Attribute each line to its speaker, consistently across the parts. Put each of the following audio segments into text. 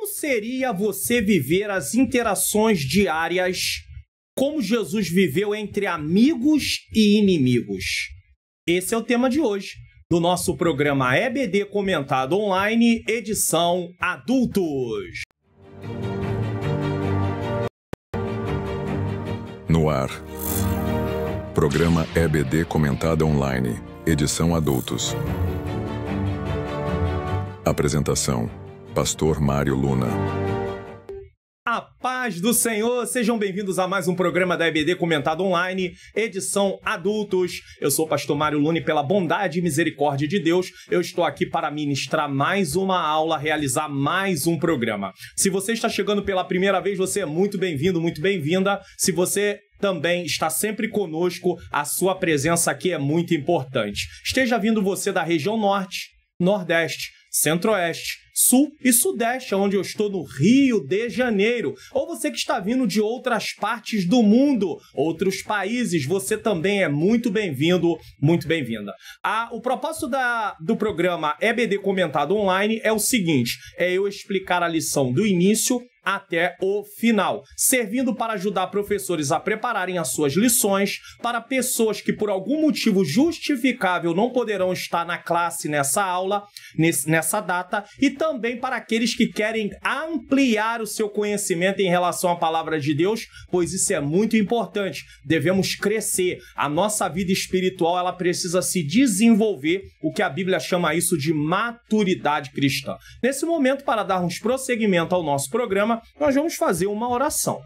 Speaker 1: seria você viver as interações diárias como Jesus viveu entre amigos e inimigos? Esse é o tema de hoje, do nosso programa EBD Comentado Online, edição Adultos.
Speaker 2: No ar. Programa EBD Comentada Online, edição Adultos. Apresentação: Pastor Mário Luna.
Speaker 1: A paz do Senhor, sejam bem-vindos a mais um programa da EBD Comentado Online, edição Adultos. Eu sou o pastor Mário Luna e pela bondade e misericórdia de Deus, eu estou aqui para ministrar mais uma aula, realizar mais um programa. Se você está chegando pela primeira vez, você é muito bem-vindo, muito bem-vinda. Se você também está sempre conosco, a sua presença aqui é muito importante. Esteja vindo você da região norte, nordeste, centro-oeste, sul e sudeste, onde eu estou no Rio de Janeiro. Ou você que está vindo de outras partes do mundo, outros países, você também é muito bem-vindo, muito bem-vinda. O propósito do programa EBD Comentado Online é o seguinte, é eu explicar a lição do início até o final, servindo para ajudar professores a prepararem as suas lições para pessoas que por algum motivo justificável não poderão estar na classe nessa aula, nessa data, e também para aqueles que querem ampliar o seu conhecimento em relação à palavra de Deus, pois isso é muito importante. Devemos crescer. A nossa vida espiritual, ela precisa se desenvolver, o que a Bíblia chama isso de maturidade cristã. Nesse momento, para darmos prosseguimento ao nosso programa, nós vamos fazer uma oração.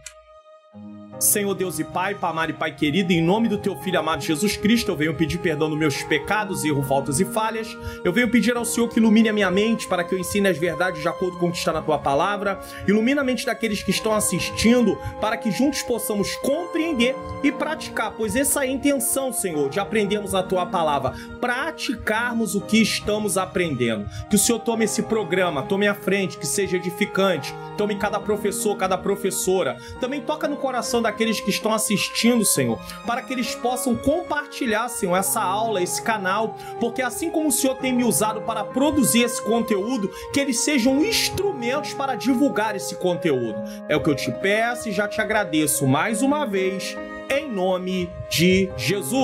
Speaker 1: Senhor Deus e Pai, Pai e Pai querido, em nome do Teu Filho amado Jesus Cristo, eu venho pedir perdão dos meus pecados, erros, faltas e falhas. Eu venho pedir ao Senhor que ilumine a minha mente para que eu ensine as verdades de acordo com o que está na Tua Palavra. Ilumina a mente daqueles que estão assistindo para que juntos possamos compreender e praticar, pois essa é a intenção, Senhor, de aprendermos a Tua Palavra, praticarmos o que estamos aprendendo. Que o Senhor tome esse programa, tome a frente, que seja edificante, tome cada professor, cada professora. Também toca no coração daqueles que estão assistindo, Senhor, para que eles possam compartilhar, Senhor, essa aula, esse canal, porque assim como o Senhor tem me usado para produzir esse conteúdo, que eles sejam instrumentos para divulgar esse conteúdo. É o que eu te peço e já te agradeço mais uma vez, em nome de Jesus.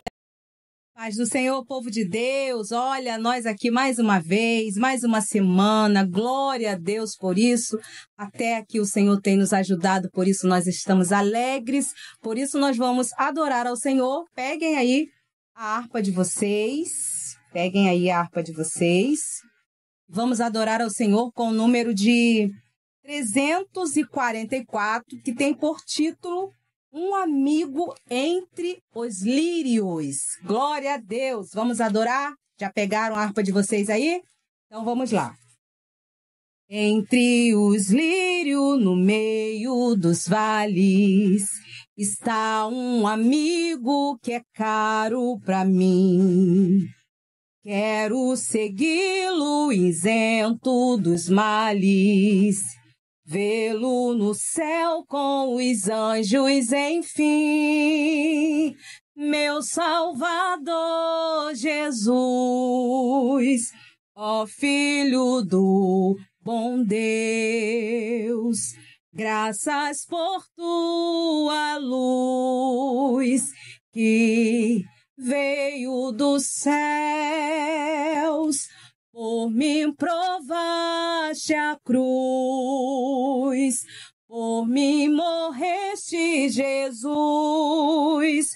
Speaker 3: Paz do Senhor, povo de Deus, olha, nós aqui mais uma vez, mais uma semana, glória a Deus por isso, até aqui o Senhor tem nos ajudado, por isso nós estamos alegres, por isso nós vamos adorar ao Senhor. Peguem aí a harpa de vocês, vamos adorar ao Senhor com o número de 344, que tem por título Um Amigo Entre os Lírios. Glória a Deus. Vamos adorar? Já pegaram a harpa de vocês aí? Então vamos lá. Entre os lírios, no meio dos vales, está um amigo que é caro para mim. Quero segui-lo isento dos males, vê-lo no céu com os anjos, enfim. Meu Salvador Jesus, ó Filho do bom Deus, graças por tua luz que veio dos céus. Por mim provaste a cruz, por mim morreste, Jesus.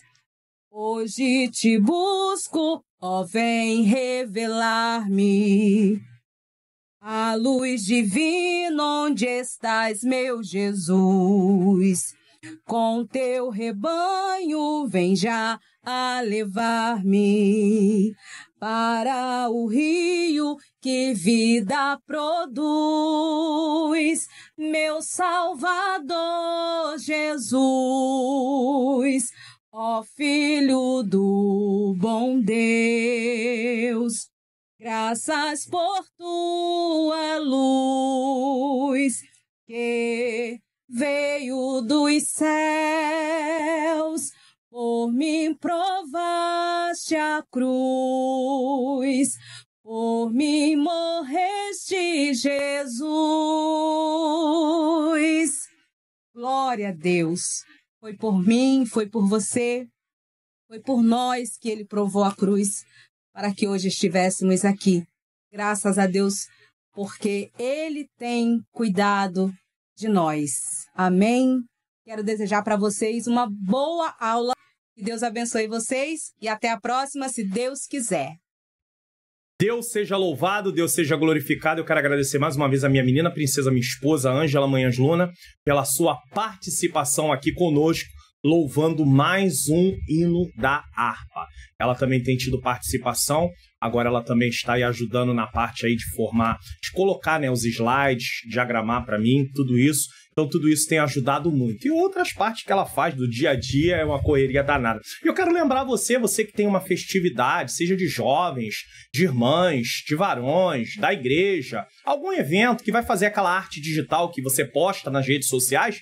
Speaker 3: Hoje te busco, ó, vem revelar-me a luz divina, onde estás, meu Jesus. Com teu rebanho vem já a levar-me para o rio que vida produz. Meu Salvador Jesus, ó Filho do bom Deus, graças por tua luz que veio dos céus. Por mim provaste a cruz, por mim morreste, de Jesus. Glória a Deus. Foi por mim, foi por você, foi por nós que ele provou a cruz para que hoje estivéssemos aqui. Graças a Deus, porque ele tem cuidado de nós. Amém? Quero desejar para vocês uma boa aula. Que Deus abençoe vocês e até a próxima, se Deus quiser.
Speaker 1: Deus seja louvado, Deus seja glorificado. Eu quero agradecer mais uma vez a minha menina princesa, minha esposa, Ângela Manhãs Luna, pela sua participação aqui conosco, louvando mais um hino da harpa. Ela também tem tido participação, agora ela também está aí ajudando na parte aí de formar, de colocar, né, os slides, diagramar para mim, tudo isso. Então tudo isso tem ajudado muito. E outras partes que ela faz do dia a dia é uma correria danada. E eu quero lembrar você que tem uma festividade, seja de jovens, de irmãs, de varões, da igreja, algum evento que vai fazer aquela arte digital que você posta nas redes sociais,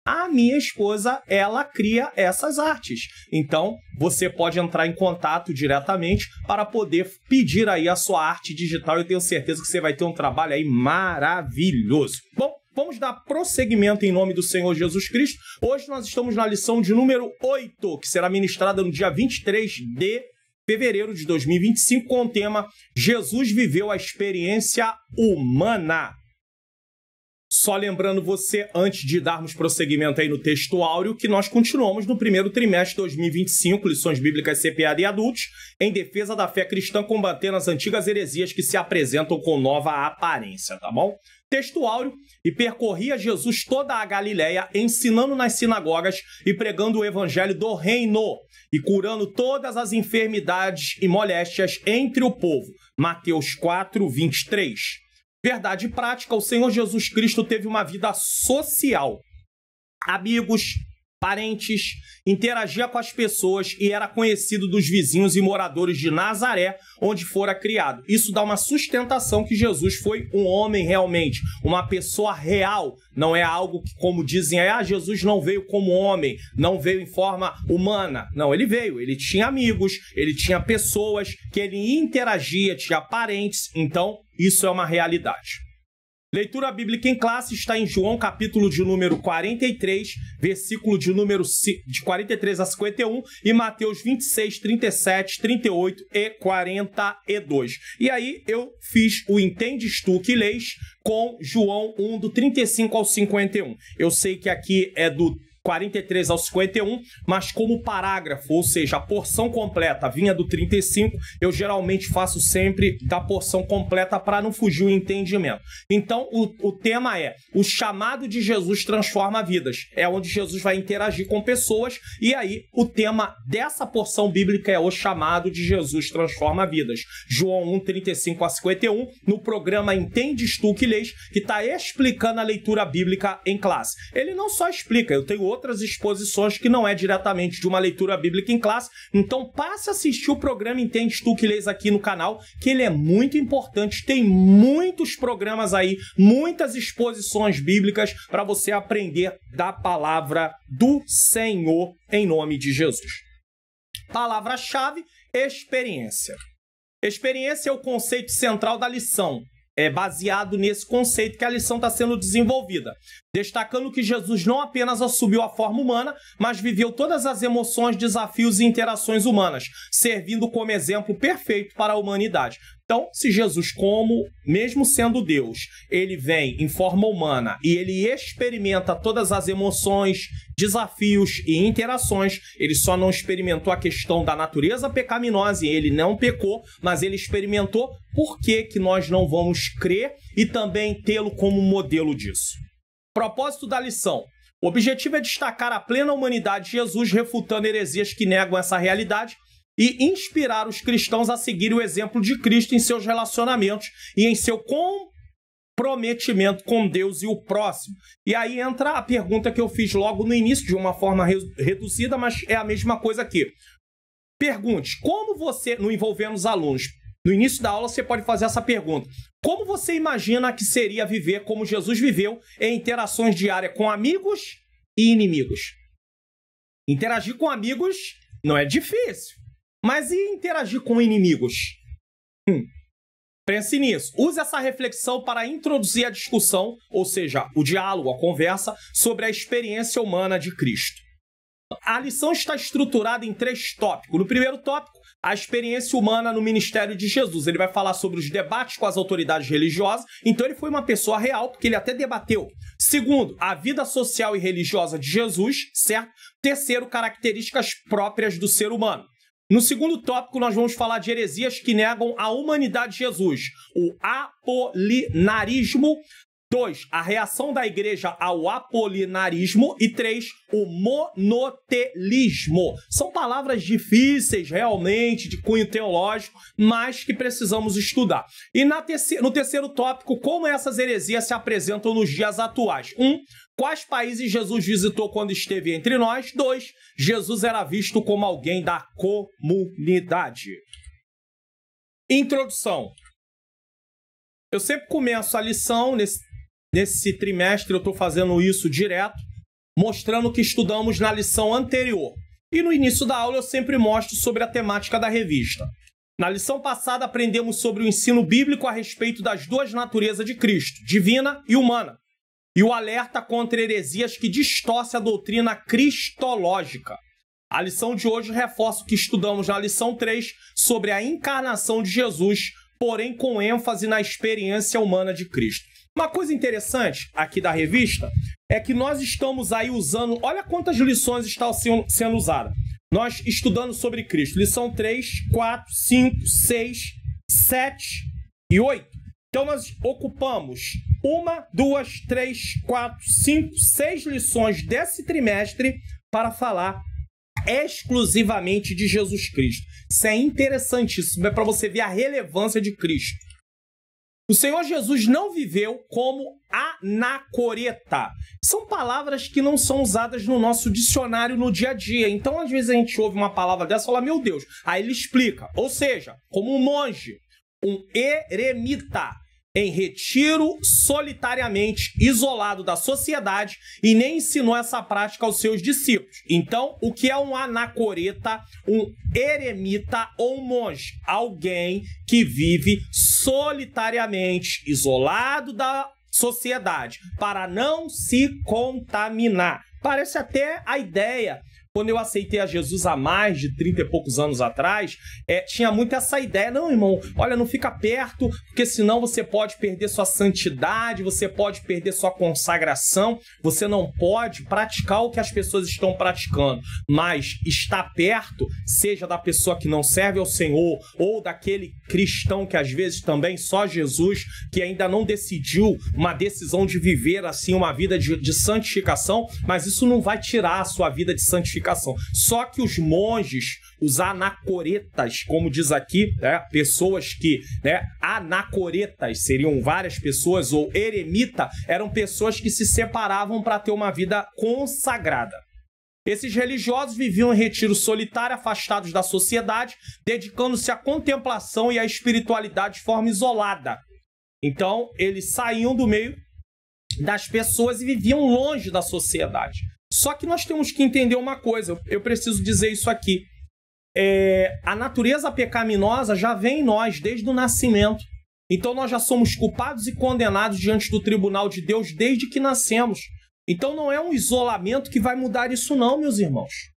Speaker 1: a minha esposa, ela cria essas artes. Então, você pode entrar em contato diretamente para poder pedir aí a sua arte digital. Eu tenho certeza que você vai ter um trabalho aí maravilhoso. Bom, vamos dar prosseguimento em nome do Senhor Jesus Cristo. Hoje nós estamos na lição de número 8, que será ministrada no dia 23 de fevereiro de 2025, com o tema Jesus viveu a experiência humana. Só lembrando você, antes de darmos prosseguimento aí no texto áureo, que nós continuamos no primeiro trimestre de 2025, lições bíblicas CPA de adultos, em defesa da fé cristã, combatendo as antigas heresias que se apresentam com nova aparência, tá bom? Texto áureo: e percorria Jesus toda a Galileia, ensinando nas sinagogas e pregando o evangelho do reino, e curando todas as enfermidades e moléstias entre o povo. Mateus 4, 23. Verdade prática, o Senhor Jesus Cristo teve uma vida social. Amigos, parentes, interagia com as pessoas e era conhecido dos vizinhos e moradores de Nazaré, onde fora criado. Isso dá uma sustentação que Jesus foi um homem realmente, uma pessoa real. Não é algo que, como dizem, Jesus não veio como homem, não veio em forma humana. Não, ele veio, ele tinha amigos, ele tinha pessoas que ele interagia, tinha parentes. Então, isso é uma realidade. Leitura bíblica em classe está em João, capítulo de número 43, versículo de número de 43 a 51, e Mateus 26, 37, 38 e 42. E aí eu fiz o Entendes Tu que Lês com João 1, do 35 ao 51. Eu sei que aqui é do 43 ao 51, mas como parágrafo, ou seja, a porção completa vinha do 35, eu geralmente faço sempre da porção completa para não fugir o entendimento. Então, o tema é: o chamado de Jesus transforma vidas. É onde Jesus vai interagir com pessoas, e aí o tema dessa porção bíblica é o chamado de Jesus transforma vidas. João 1, 35 a 51, no programa Entendes Tu que Lês, que está explicando a leitura bíblica em classe. Ele não só explica, eu tenho outras exposições que não é diretamente de uma leitura bíblica em classe, então passe a assistir o programa Entendes Tu que Lês aqui no canal, que ele é muito importante, tem muitos programas aí, muitas exposições bíblicas para você aprender da palavra do Senhor em nome de Jesus. Palavra-chave: experiência. Experiência é o conceito central da lição. É baseado nesse conceito que a lição está sendo desenvolvida, destacando que Jesus não apenas assumiu a forma humana, mas viveu todas as emoções, desafios e interações humanas, servindo como exemplo perfeito para a humanidade. Então, se Jesus, mesmo sendo Deus, ele vem em forma humana e ele experimenta todas as emoções, desafios e interações, ele só não experimentou a questão da natureza pecaminosa e ele não pecou, mas ele experimentou. Por que nós não vamos crer e também tê-lo como modelo disso? Propósito da lição: o objetivo é destacar a plena humanidade de Jesus, refutando heresias que negam essa realidade, e inspirar os cristãos a seguir o exemplo de Cristo em seus relacionamentos e em seu comprometimento com Deus e o próximo. E aí entra a pergunta que eu fiz logo no início, de uma forma reduzida, mas é a mesma coisa aqui. Pergunte: como você, no envolvendo os alunos, no início da aula você pode fazer essa pergunta: como você imagina que seria viver como Jesus viveu em interações diárias com amigos e inimigos? Interagir com amigos não é difícil. Mas e interagir com inimigos? Pense nisso. Use essa reflexão para introduzir a discussão, ou seja, o diálogo, a conversa, sobre a experiência humana de Cristo. A lição está estruturada em 3 tópicos. No primeiro tópico, a experiência humana no ministério de Jesus. Ele vai falar sobre os debates com as autoridades religiosas. Então ele foi uma pessoa real, porque ele até debateu. Segundo, a vida social e religiosa de Jesus, certo? Terceiro, características próprias do ser humano. No segundo tópico, nós vamos falar de heresias que negam a humanidade de Jesus. O apolinarismo. 2, a reação da igreja ao apolinarismo. E 3, o monotelismo. São palavras difíceis, realmente, de cunho teológico, mas que precisamos estudar. E no terceiro tópico, como essas heresias se apresentam nos dias atuais. 1, quais países Jesus visitou quando esteve entre nós? 2, Jesus era visto como alguém da comunidade. Introdução. Eu sempre começo a lição, nesse trimestre eu estou fazendo isso direto, mostrando o que estudamos na lição anterior. E no início da aula eu sempre mostro sobre a temática da revista. Na lição passada aprendemos sobre o ensino bíblico a respeito das 2 naturezas de Cristo, divina e humana, e o alerta contra heresias que distorcem a doutrina cristológica. A lição de hoje reforça o que estudamos na lição 3 sobre a encarnação de Jesus, porém com ênfase na experiência humana de Cristo. Uma coisa interessante aqui da revista é que nós estamos aí usando... Olha quantas lições estão sendo usadas. Nós estudando sobre Cristo. Lição 3, 4, 5, 6, 7 e 8. Então nós ocupamos 1, 2, 3, 4, 5, 6 lições desse trimestre para falar exclusivamente de Jesus Cristo. Isso é interessantíssimo, é para você ver a relevância de Cristo. O Senhor Jesus não viveu como anacoreta. São palavras que não são usadas no nosso dicionário no dia a dia. Então, às vezes, a gente ouve uma palavra dessa e fala, meu Deus. Aí ele explica. Ou seja, como um monge, um eremita, em retiro, solitariamente, isolado da sociedade, e nem ensinou essa prática aos seus discípulos. Então, o que é um anacoreta, um eremita ou um monge? Alguém que vive solitariamente, isolado da sociedade, para não se contaminar. Parece até a ideia... Quando eu aceitei a Jesus há mais de 30 e poucos anos atrás, tinha muito essa ideia. Não, irmão, olha, não fica perto, porque senão você pode perder sua santidade, você pode perder sua consagração, você não pode praticar o que as pessoas estão praticando. Mas estar perto, seja da pessoa que não serve ao Senhor, ou daquele cristão que às vezes também só Jesus, que ainda não decidiu uma decisão de viver assim uma vida de santificação, mas isso não vai tirar a sua vida de santificação. Só que os monges, os anacoretas, como diz aqui, pessoas que, anacoretas seriam várias pessoas, ou eremita, eram pessoas que se separavam para ter uma vida consagrada. Esses religiosos viviam em retiro solitário, afastados da sociedade, dedicando-se à contemplação e à espiritualidade de forma isolada. Então, eles saíam do meio das pessoas e viviam longe da sociedade. Só que nós temos que entender uma coisa, eu preciso dizer isso aqui. A natureza pecaminosa já vem em nós desde o nascimento. Então nós já somos culpados e condenados diante do tribunal de Deus desde que nascemos. Então não é um isolamento que vai mudar isso não, meus irmãos.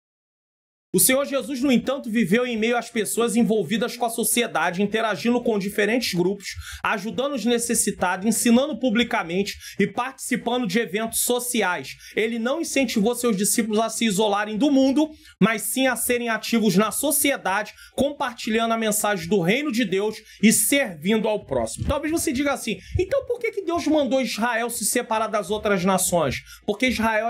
Speaker 1: O Senhor Jesus, no entanto, viveu em meio às pessoas envolvidas com a sociedade, interagindo com diferentes grupos, ajudando os necessitados, ensinando publicamente e participando de eventos sociais. Ele não incentivou seus discípulos a se isolarem do mundo, mas sim a serem ativos na sociedade, compartilhando a mensagem do reino de Deus e servindo ao próximo. Talvez você diga assim, então por que Deus mandou Israel se separar das outras nações? Porque Israel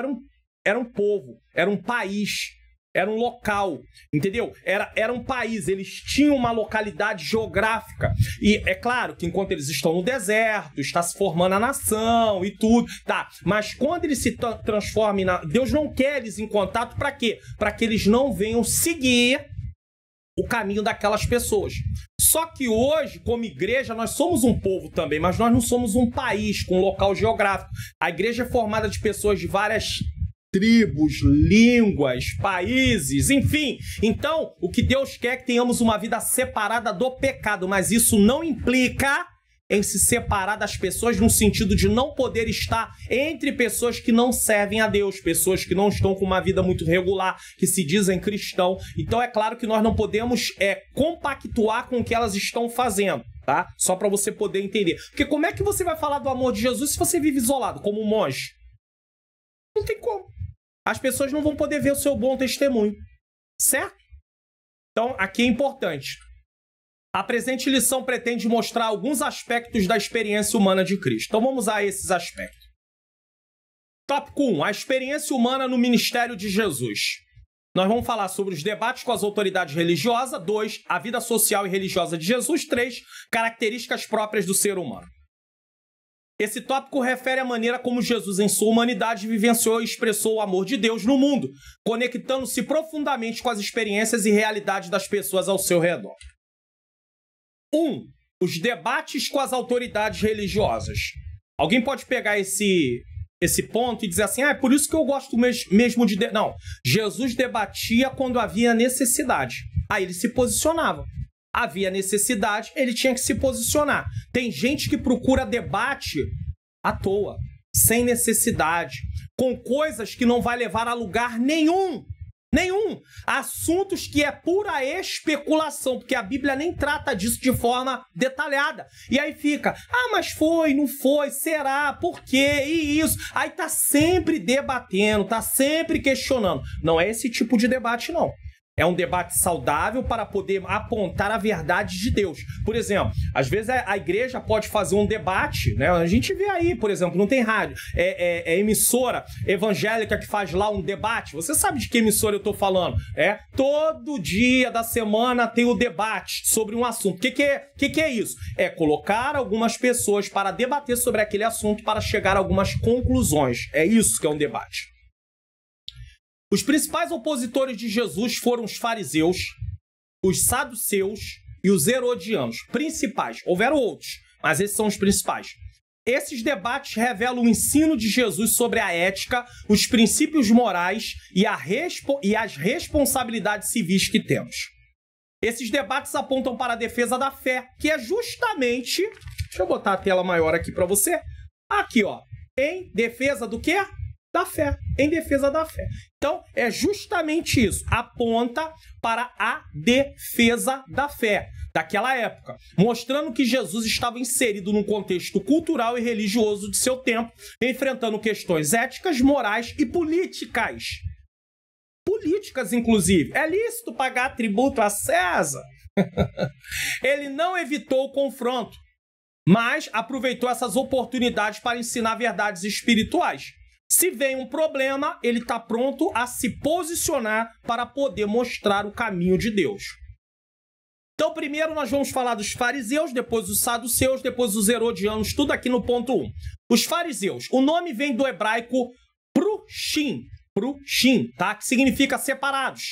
Speaker 1: era um povo, era um país. Era um local, entendeu? Era um país, eles tinham uma localidade geográfica. E é claro que enquanto eles estão no deserto, está se formando a nação e tudo, tá? Mas quando eles se transformam Deus não quer eles em contato para quê? Para que eles não venham seguir o caminho daquelas pessoas. Só que hoje, como igreja, nós somos um povo também, mas nós não somos um país com um local geográfico. A igreja é formada de pessoas de várias tribos, línguas, países, enfim. Então, o que Deus quer é que tenhamos uma vida separada do pecado, mas isso não implica em se separar das pessoas no sentido de não poder estar entre pessoas que não servem a Deus, pessoas que não estão com uma vida muito regular, que se dizem cristão. Então é claro que nós não podemos compactuar com o que elas estão fazendo, tá? Só para você poder entender. Porque como é que você vai falar do amor de Jesus se você vive isolado, como um monge? Não tem como. As pessoas não vão poder ver o seu bom testemunho, certo? Então aqui é importante. A presente lição pretende mostrar alguns aspectos da experiência humana de Cristo. Então vamos a esses aspectos. Tópico 1. A experiência humana no ministério de Jesus. Nós vamos falar sobre os debates com as autoridades religiosas. 2. A vida social e religiosa de Jesus. 3. Características próprias do ser humano. Esse tópico refere à maneira como Jesus, em sua humanidade, vivenciou e expressou o amor de Deus no mundo, conectando-se profundamente com as experiências e realidades das pessoas ao seu redor. 1. Os debates com as autoridades religiosas. Alguém pode pegar esse ponto e dizer assim, é por isso que eu gosto mesmo de... Não, Jesus debatia quando havia necessidade. Aí ele se posicionava. Havia necessidade, ele tinha que se posicionar. Tem gente que procura debate à toa, sem necessidade, com coisas que não vai levar a lugar nenhum. Nenhum. Assuntos que é pura especulação, porque a Bíblia nem trata disso de forma detalhada. E aí fica, mas foi, não foi, será, por quê, e isso. Aí tá sempre debatendo, tá sempre questionando. Não é esse tipo de debate, não. É um debate saudável para poder apontar a verdade de Deus. Por exemplo, às vezes a igreja pode fazer um debate, né? A gente vê aí, por exemplo, não tem rádio, é emissora evangélica que faz lá um debate. Você sabe de que emissora eu tô falando? Todo dia da semana tem o debate sobre um assunto. O que é isso? É colocar algumas pessoas para debater sobre aquele assunto para chegar a algumas conclusões. É isso que é um debate. Os principais opositores de Jesus foram os fariseus, os saduceus e os herodianos. Principais. Houveram outros, mas esses são os principais. Esses debates revelam o ensino de Jesus sobre a ética, os princípios morais e as responsabilidades civis que temos. Esses debates apontam para a defesa da fé, que é justamente... Deixa eu botar a tela maior aqui para você. Aqui, ó. Em defesa do quê? Da fé, em defesa da fé. Então, é justamente isso. Aponta para a defesa da fé daquela época, mostrando que Jesus estava inserido num contexto cultural e religioso de seu tempo, enfrentando questões éticas, morais e políticas. Políticas, inclusive. É lícito pagar tributo a César? Ele não evitou o confronto, mas aproveitou essas oportunidades para ensinar verdades espirituais. Se vem um problema, ele está pronto a se posicionar para poder mostrar o caminho de Deus. Então, primeiro nós vamos falar dos fariseus, depois dos saduceus, depois dos herodianos, tudo aqui no ponto 1. Os fariseus, o nome vem do hebraico prushim, tá? Que significa separados,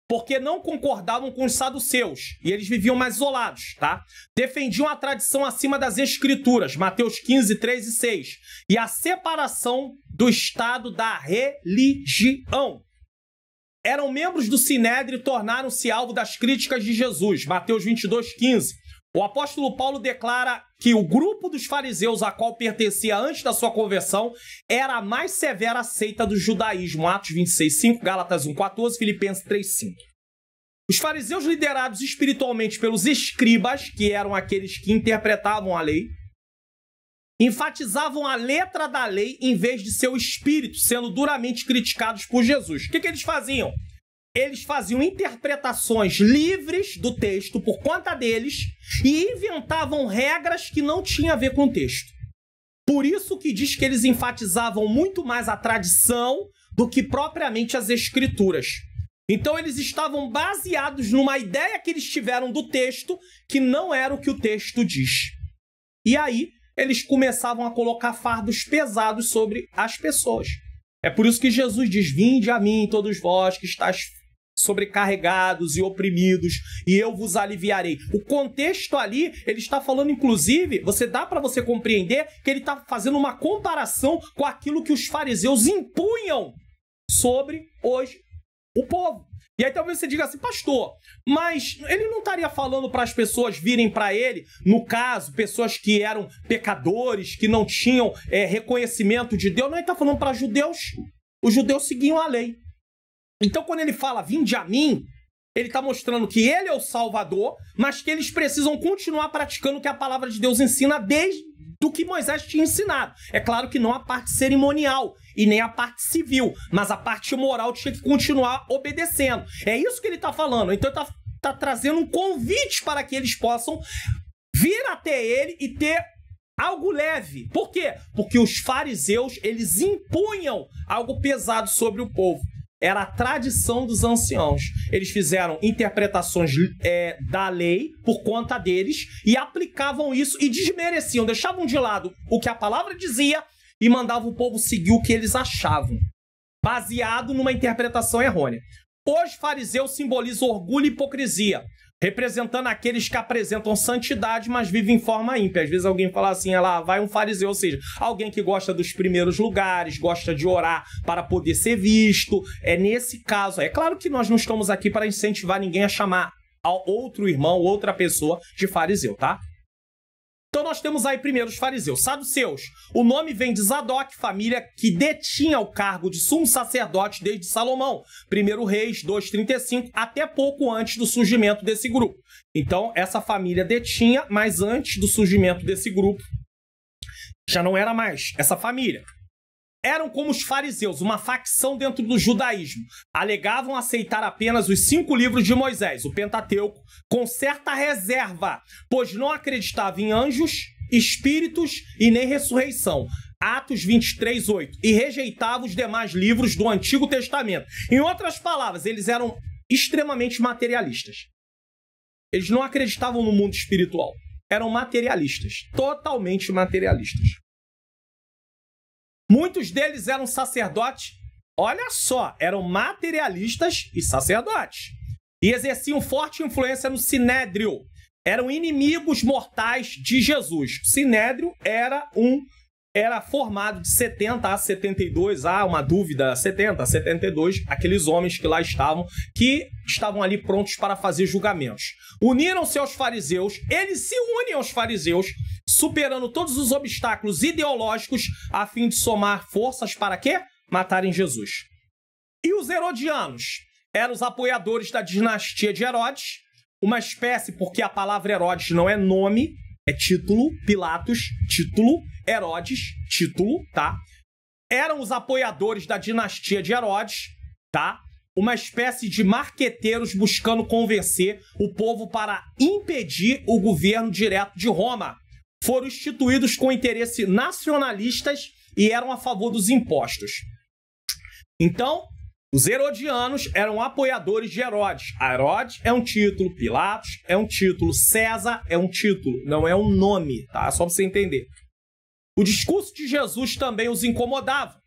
Speaker 1: porque não concordavam com os saduceus, e eles viviam mais isolados, tá? Defendiam a tradição acima das escrituras, Mateus 15, 3 e 6, e a separação do Estado da religião. Eram membros do Sinédrio e tornaram-se alvo das críticas de Jesus, Mateus 22, 15. O apóstolo Paulo declara que o grupo dos fariseus a qual pertencia antes da sua conversão era a mais severa seita do judaísmo, Atos 26, 5, Gálatas 1, 14, Filipenses 3, 5. Os fariseus, liderados espiritualmente pelos escribas, que eram aqueles que interpretavam a lei, enfatizavam a letra da lei em vez de seu espírito, sendo duramente criticados por Jesus. O que eles faziam? Eles faziam interpretações livres do texto por conta deles e inventavam regras que não tinham a ver com o texto. Por isso que diz que eles enfatizavam muito mais a tradição do que propriamente as escrituras. Então eles estavam baseados numa ideia que eles tiveram do texto que não era o que o texto diz. E aí eles começavam a colocar fardos pesados sobre as pessoas. É por isso que Jesus diz, vinde a mim todos vós que estáis sobrecarregados e oprimidos, e eu vos aliviarei. O contexto ali, ele está falando, inclusive, dá para você compreender que ele está fazendo uma comparação com aquilo que os fariseus impunham sobre o povo. E aí talvez você diga assim, pastor, mas ele não estaria falando para as pessoas virem para ele, no caso, pessoas que eram pecadores, que não tinham reconhecimento de Deus, não, ele está falando para judeus. Os judeus seguiam a lei. Então quando ele fala, vinde a mim, ele está mostrando que ele é o Salvador, mas que eles precisam continuar praticando o que a palavra de Deus ensina desde do que Moisés tinha ensinado. É claro que não a parte cerimonial e nem a parte civil, mas a parte moral tinha que continuar obedecendo. É isso que ele está falando. Então ele está trazendo um convite para que eles possam vir até ele e ter algo leve. Por quê? Porque os fariseus, eles impunham algo pesado sobre o povo. Era a tradição dos anciãos. Eles fizeram interpretações da lei por conta deles e aplicavam isso e desmereciam, deixavam de lado o que a palavra dizia e mandavam o povo seguir o que eles achavam, baseado numa interpretação errônea. Os fariseus simbolizam orgulho e hipocrisia, representando aqueles que apresentam santidade, mas vivem em forma ímpia. Às vezes alguém fala assim, lá vai um fariseu, ou seja, alguém que gosta dos primeiros lugares, gosta de orar para poder ser visto. É nesse caso. É claro que nós não estamos aqui para incentivar ninguém a chamar outro irmão, outra pessoa de fariseu, tá? Então nós temos aí primeiro os fariseus. Saduceus. O nome vem de Zadok, família que detinha o cargo de sumo sacerdote desde Salomão. 1 Reis 2:35, até pouco antes do surgimento desse grupo. Então essa família detinha, mas antes do surgimento desse grupo, já não era mais essa família. Eram como os fariseus, uma facção dentro do judaísmo. Alegavam aceitar apenas os 5 livros de Moisés, o Pentateuco, com certa reserva, pois não acreditavam em anjos, espíritos e nem ressurreição. Atos 23:8. E rejeitavam os demais livros do Antigo Testamento. Em outras palavras, eles eram extremamente materialistas. Eles não acreditavam no mundo espiritual. Eram materialistas, totalmente materialistas. Muitos deles eram sacerdotes, olha só, eram materialistas e sacerdotes. E exerciam forte influência no Sinédrio. Eram inimigos mortais de Jesus. O Sinédrio era formado de 70 a 72, há uma dúvida, 70 a 72, aqueles homens que lá estavam, ali prontos para fazer julgamentos. Uniram-se aos fariseus, eles se unem aos fariseus, superando todos os obstáculos ideológicos a fim de somar forças para quê? Matarem Jesus. E os herodianos eram os apoiadores da dinastia de Herodes, uma espécie, porque a palavra Herodes não é nome, é título, Pilatos, título, Herodes, título, tá? Eram os apoiadores da dinastia de Herodes, tá? Uma espécie de marqueteiros buscando convencer o povo para impedir o governo direto de Roma. Foram instituídos com interesse nacionalistas e eram a favor dos impostos. Então, os herodianos eram apoiadores de Herodes. A Herodes é um título, Pilatos é um título, César é um título, não é um nome, tá? Só para você entender. O discurso de Jesus também os incomodava.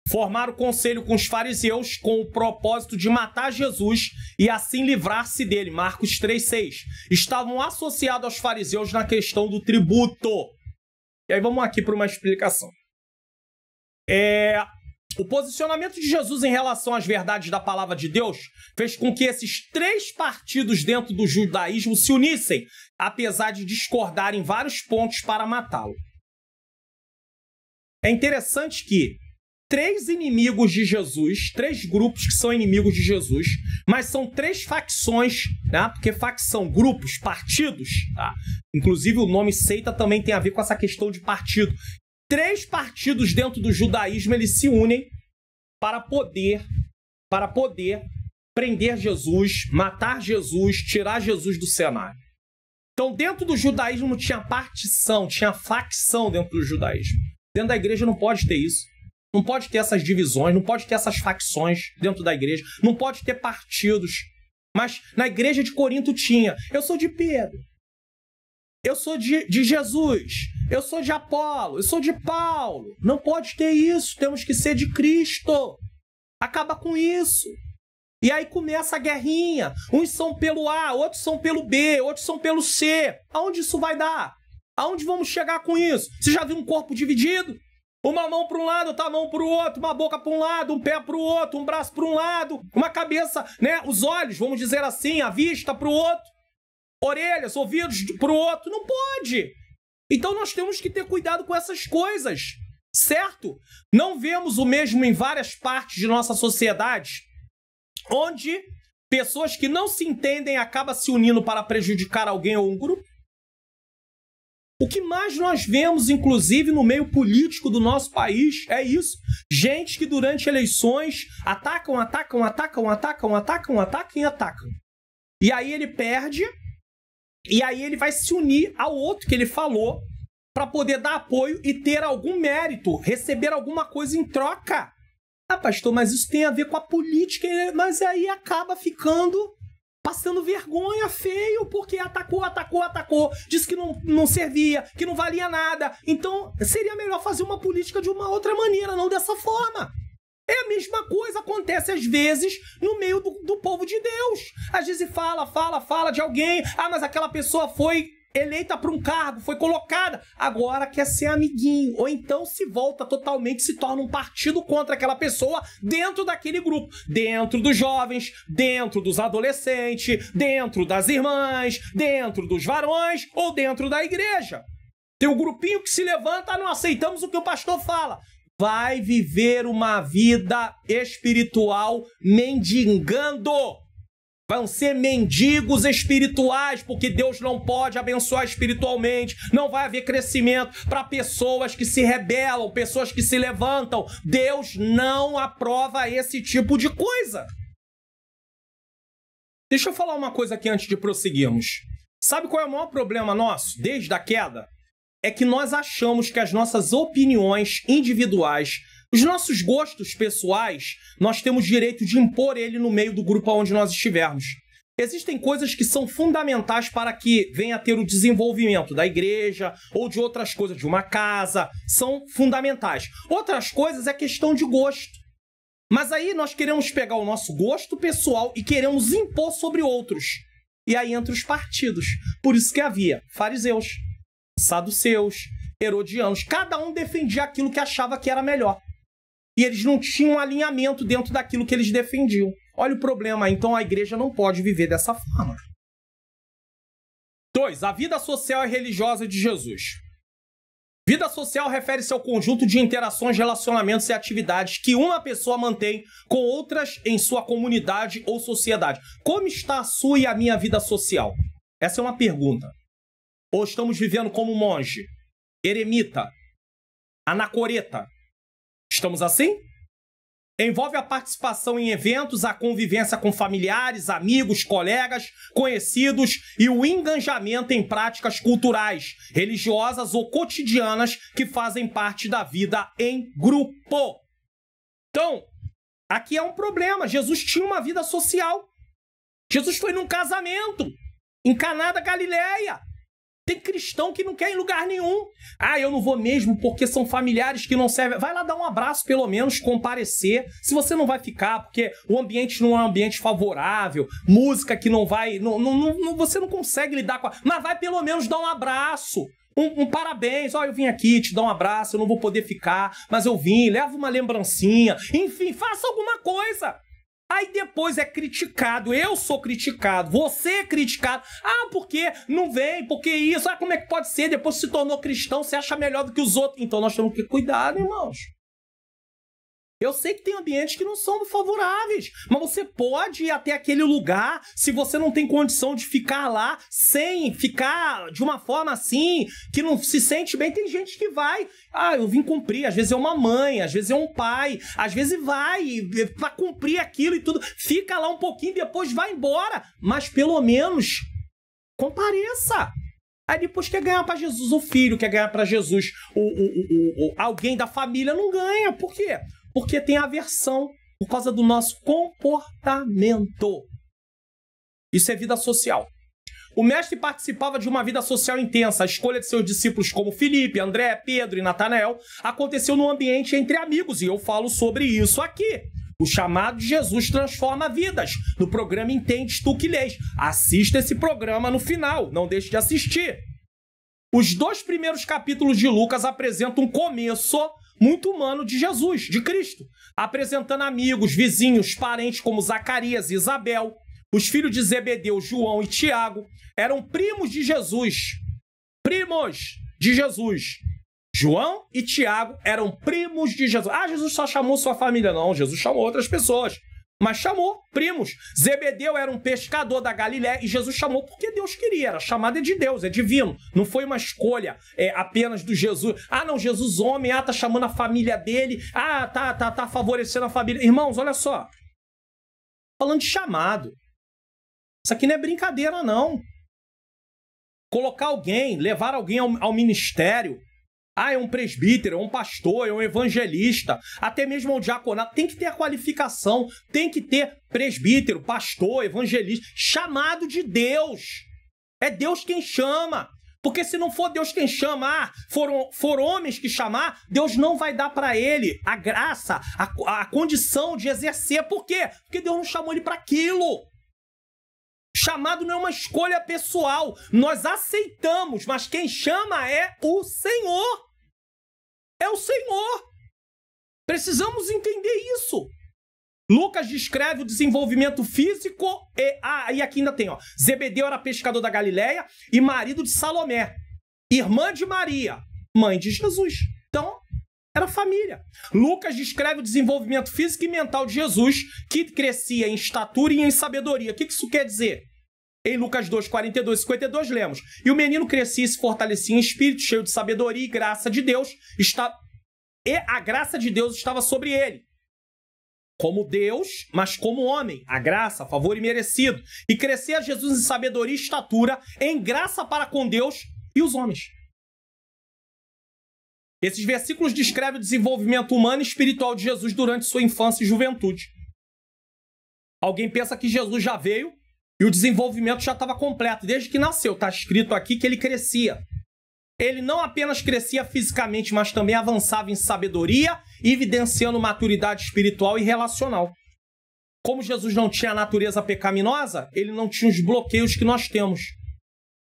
Speaker 1: Formaram conselho com os fariseus com o propósito de matar Jesus e assim livrar-se dele. Marcos 3:6. Estavam associados aos fariseus na questão do tributo. E aí vamos aqui para uma explicação. O posicionamento de Jesus em relação às verdades da palavra de Deus fez com que esses 3 partidos dentro do judaísmo se unissem, apesar de discordarem em vários pontos para matá-lo. É interessante que 3 inimigos de Jesus, 3 grupos que são inimigos de Jesus, mas são 3 facções, né? Porque facção, grupos, partidos, tá? Inclusive o nome seita também tem a ver com essa questão de partido. 3 partidos dentro do judaísmo, eles se unem para poder prender Jesus, matar Jesus, tirar Jesus do cenário. Então, dentro do judaísmo tinha partição, tinha facção dentro do judaísmo. Dentro da igreja não pode ter isso. Não pode ter essas divisões, não pode ter essas facções dentro da igreja, não pode ter partidos. Mas na igreja de Corinto tinha. Eu sou de Pedro. Eu sou de Jesus. Eu sou de Apolo. Eu sou de Paulo. Não pode ter isso. Temos que ser de Cristo. Acaba com isso. E aí começa a guerrinha. Uns são pelo A, outros são pelo B, outros são pelo C. Aonde isso vai dar? Aonde vamos chegar com isso? Você já viu um corpo dividido? Uma mão para um lado, outra mão para o outro, uma boca para um lado, um pé para o outro, um braço para um lado, uma cabeça, né? Os olhos, vamos dizer assim, a vista para o outro, orelhas, ouvidos para o outro. Não pode. Então nós temos que ter cuidado com essas coisas, certo? Não vemos o mesmo em várias partes de nossa sociedade, onde pessoas que não se entendem acabam se unindo para prejudicar alguém ou um grupo? O que mais nós vemos, inclusive, no meio político do nosso país é isso. Gente que durante eleições atacam. E aí ele perde, e aí ele vai se unir ao outro que ele falou para poder dar apoio e ter algum mérito, receber alguma coisa em troca. Ah, pastor, mas isso tem a ver com a política, mas aí acaba passando vergonha, feio, porque atacou, disse que não servia, que não valia nada. Então, seria melhor fazer uma política de uma outra maneira, não dessa forma. É a mesma coisa, acontece às vezes no meio do povo de Deus. Às vezes fala de alguém, mas aquela pessoa foi eleita para um cargo, foi colocada, agora quer ser amiguinho, ou então se volta totalmente, se torna um partido contra aquela pessoa dentro daquele grupo, dentro dos jovens, dentro dos adolescentes, dentro das irmãs, dentro dos varões ou dentro da igreja. Tem um grupinho que se levanta, não aceitamos o que o pastor fala. Vai viver uma vida espiritual mendigando. Vão ser mendigos espirituais, porque Deus não pode abençoar espiritualmente. Não vai haver crescimento para pessoas que se rebelam, pessoas que se levantam. Deus não aprova esse tipo de coisa. Deixa eu falar uma coisa aqui antes de prosseguirmos. Sabe qual é o maior problema nosso, desde a queda? É que nós achamos que as nossas opiniões individuais, os nossos gostos pessoais, nós temos direito de impor ele no meio do grupo onde nós estivermos. Existem coisas que são fundamentais para que venha a ter o desenvolvimento da igreja ou de outras coisas, de uma casa, são fundamentais. Outras coisas é questão de gosto. Mas aí nós queremos pegar o nosso gosto pessoal e queremos impor sobre outros. E aí entra os partidos. Por isso que havia fariseus, saduceus, herodianos. Cada um defendia aquilo que achava que era melhor. E eles não tinham alinhamento dentro daquilo que eles defendiam. Olha o problema, então a igreja não pode viver dessa forma. 2. A vida social e religiosa de Jesus. Vida social refere-se ao conjunto de interações, relacionamentos e atividades que uma pessoa mantém com outras em sua comunidade ou sociedade. Como está a sua e a minha vida social? Essa é uma pergunta. Ou estamos vivendo como monge, eremita, anacoreta? Estamos assim? Envolve a participação em eventos, a convivência com familiares, amigos, colegas, conhecidos e o engajamento em práticas culturais, religiosas ou cotidianas que fazem parte da vida em grupo. Então, aqui é um problema. Jesus tinha uma vida social. Jesus foi num casamento em Caná da Galileia. Tem cristão que não quer ir em lugar nenhum. Eu não vou mesmo porque são familiares que não servem. Vai lá dar um abraço, pelo menos, comparecer. Se você não vai ficar, porque o ambiente não é um ambiente favorável, música que não vai... você não consegue lidar com... Mas vai pelo menos dar um abraço. Um parabéns. Eu vim aqui te dar um abraço, eu não vou poder ficar, mas eu vim, leva uma lembrancinha. Enfim, faça alguma coisa. Aí depois é criticado, eu sou criticado, você é criticado. Porque não vem, porque isso, como é que pode ser? Depois se tornou cristão, você acha melhor do que os outros. Então nós temos que cuidar, irmãos. Eu sei que tem ambientes que não são favoráveis, mas você pode ir até aquele lugar se você não tem condição de ficar lá sem ficar de uma forma assim, que não se sente bem. Tem gente que vai, eu vim cumprir, às vezes é uma mãe, às vezes é um pai, às vezes vai para cumprir aquilo e tudo, fica lá um pouquinho e depois vai embora, mas pelo menos compareça. Aí depois quer ganhar para Jesus o filho, quer ganhar para Jesus alguém da família, não ganha. Por quê? Porque tem aversão por causa do nosso comportamento. Isso é vida social. O mestre participava de uma vida social intensa. A escolha de seus discípulos como Filipe, André, Pedro e Natanael aconteceu num ambiente entre amigos. E eu falo sobre isso aqui. O chamado de Jesus transforma vidas. No programa Entendes Tu Que Lês. Assista esse programa no final. Não deixe de assistir. Os 2 primeiros capítulos de Lucas apresentam um começo muito humano de Jesus, de Cristo, apresentando amigos, vizinhos, parentes como Zacarias e Isabel. Os filhos de Zebedeu, João e Tiago, eram primos de Jesus. Primos de Jesus. João e Tiago eram primos de Jesus. Ah, Jesus só chamou sua família. Não, Jesus chamou outras pessoas. Mas chamou primos. Zebedeu era um pescador da Galiléia e Jesus chamou porque Deus queria. Era chamada de Deus, é divino. Não foi uma escolha apenas do Jesus. Ah, não, Jesus homem, tá chamando a família dele. Ah, tá favorecendo a família. Irmãos, olha só. Falando de chamado. Isso aqui não é brincadeira, não. Colocar alguém, levar alguém ao ministério. Ah, é um presbítero, é um pastor, é um evangelista, até mesmo um diaconato. Tem que ter a qualificação, tem que ter presbítero, pastor, evangelista, chamado de Deus. É Deus quem chama. Porque se não for Deus quem chama, for homens que chamar, Deus não vai dar para ele a graça, a condição de exercer. Por quê? Porque Deus não chamou ele para aquilo. Chamado não é uma escolha pessoal. Nós aceitamos, mas quem chama é o Senhor. É o Senhor. Precisamos entender isso. Lucas descreve o desenvolvimento físico e aqui ainda tem, Zebedeu era pescador da Galiléia e marido de Salomé, irmã de Maria, mãe de Jesus. Então, era família. Lucas descreve o desenvolvimento físico e mental de Jesus, que crescia em estatura e em sabedoria. O que isso quer dizer? Em Lucas 2, 42 e 52, lemos: E o menino crescia e se fortalecia em espírito, cheio de sabedoria e graça de Deus, e a graça de Deus estava sobre ele. Como Deus, mas como homem. A graça, favor imerecido. E crescia Jesus em sabedoria e estatura, em graça para com Deus e os homens. Esses versículos descrevem o desenvolvimento humano e espiritual de Jesus durante sua infância e juventude. Alguém pensa que Jesus já veio e o desenvolvimento já estava completo. Desde que nasceu, está escrito aqui que ele crescia. Ele não apenas crescia fisicamente, mas também avançava em sabedoria, evidenciando maturidade espiritual e relacional. Como Jesus não tinha a natureza pecaminosa, ele não tinha os bloqueios que nós temos.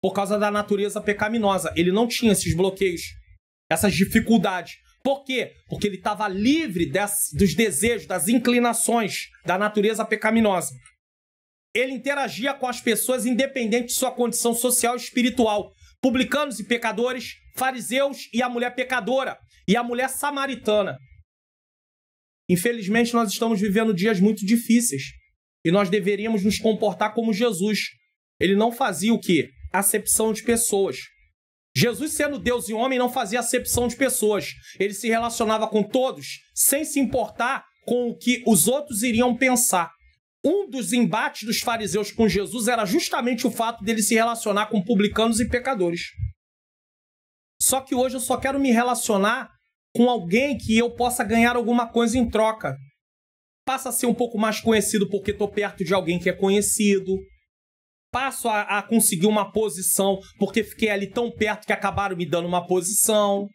Speaker 1: Por causa da natureza pecaminosa, ele não tinha esses bloqueios, essas dificuldades. Por quê? Porque ele estava livre dos desejos, das inclinações da natureza pecaminosa. Ele interagia com as pessoas independente de sua condição social e espiritual. Publicanos e pecadores, fariseus e a mulher pecadora, e a mulher samaritana. Infelizmente, nós estamos vivendo dias muito difíceis, e nós deveríamos nos comportar como Jesus. Ele não fazia o quê? Acepção de pessoas. Jesus, sendo Deus e homem, não fazia acepção de pessoas. Ele se relacionava com todos, sem se importar com o que os outros iriam pensar. Um dos embates dos fariseus com Jesus era justamente o fato dele se relacionar com publicanos e pecadores. Só que hoje eu só quero me relacionar com alguém que eu possa ganhar alguma coisa em troca. Passa a ser um pouco mais conhecido porque estou perto de alguém que é conhecido. Passo a conseguir uma posição porque fiquei ali tão perto que acabaram me dando uma posição.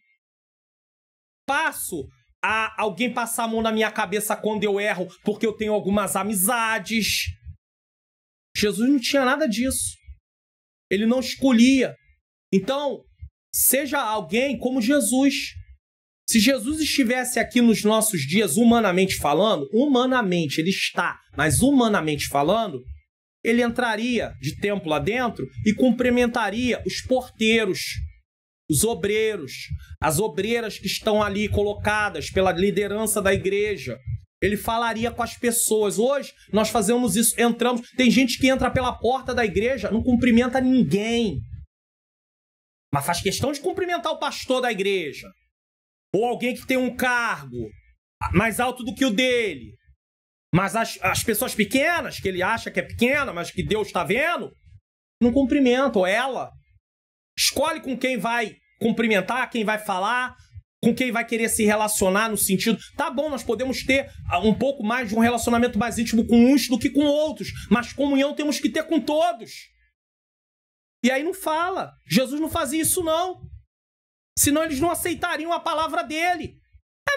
Speaker 1: Passo a alguém passar a mão na minha cabeça quando eu erro, porque eu tenho algumas amizades. Jesus não tinha nada disso. Ele não escolhia. Então, seja alguém como Jesus. Se Jesus estivesse aqui nos nossos dias, humanamente falando, humanamente ele está, mas humanamente falando, ele entraria de templo lá dentro e cumprimentaria os porteiros, os obreiros, as obreiras que estão ali colocadas pela liderança da igreja. Ele falaria com as pessoas. Hoje nós fazemos isso, entramos. Tem gente que entra pela porta da igreja, não cumprimenta ninguém, mas faz questão de cumprimentar o pastor da igreja, ou alguém que tem um cargo mais alto do que o dele. Mas as pessoas pequenas, que ele acha que é pequena, mas que Deus está vendo, não cumprimentam ela. Escolhe com quem vai cumprimentar, quem vai falar, com quem vai querer se relacionar no sentido... Tá bom, nós podemos ter um pouco mais de um relacionamento mais íntimo com uns do que com outros, mas comunhão temos que ter com todos. E aí não fala. Jesus não fazia isso, não. Senão eles não aceitariam a palavra dele.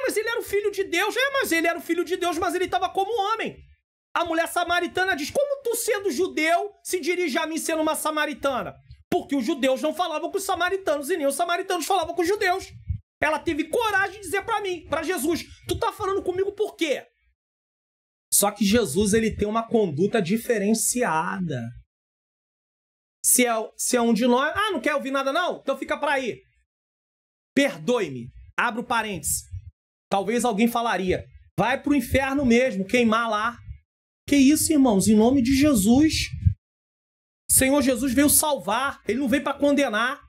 Speaker 1: Mas ele era o filho de Deus. Mas ele era o filho de Deus, mas ele estava como homem. A mulher samaritana diz: como tu, sendo judeu, se dirige a mim sendo uma samaritana? Porque os judeus não falavam com os samaritanos e nem os samaritanos falavam com os judeus. Ela teve coragem de dizer para mim, para Jesus, tu tá falando comigo por quê? Só que Jesus, ele tem uma conduta diferenciada. Se é um de nós, não quer ouvir nada não? Então fica para aí. Perdoe-me. Abro parênteses. Talvez alguém falaria, vai pro inferno mesmo, queimar lá. Que isso, irmãos? Em nome de Jesus. Senhor Jesus veio salvar, ele não veio para condenar.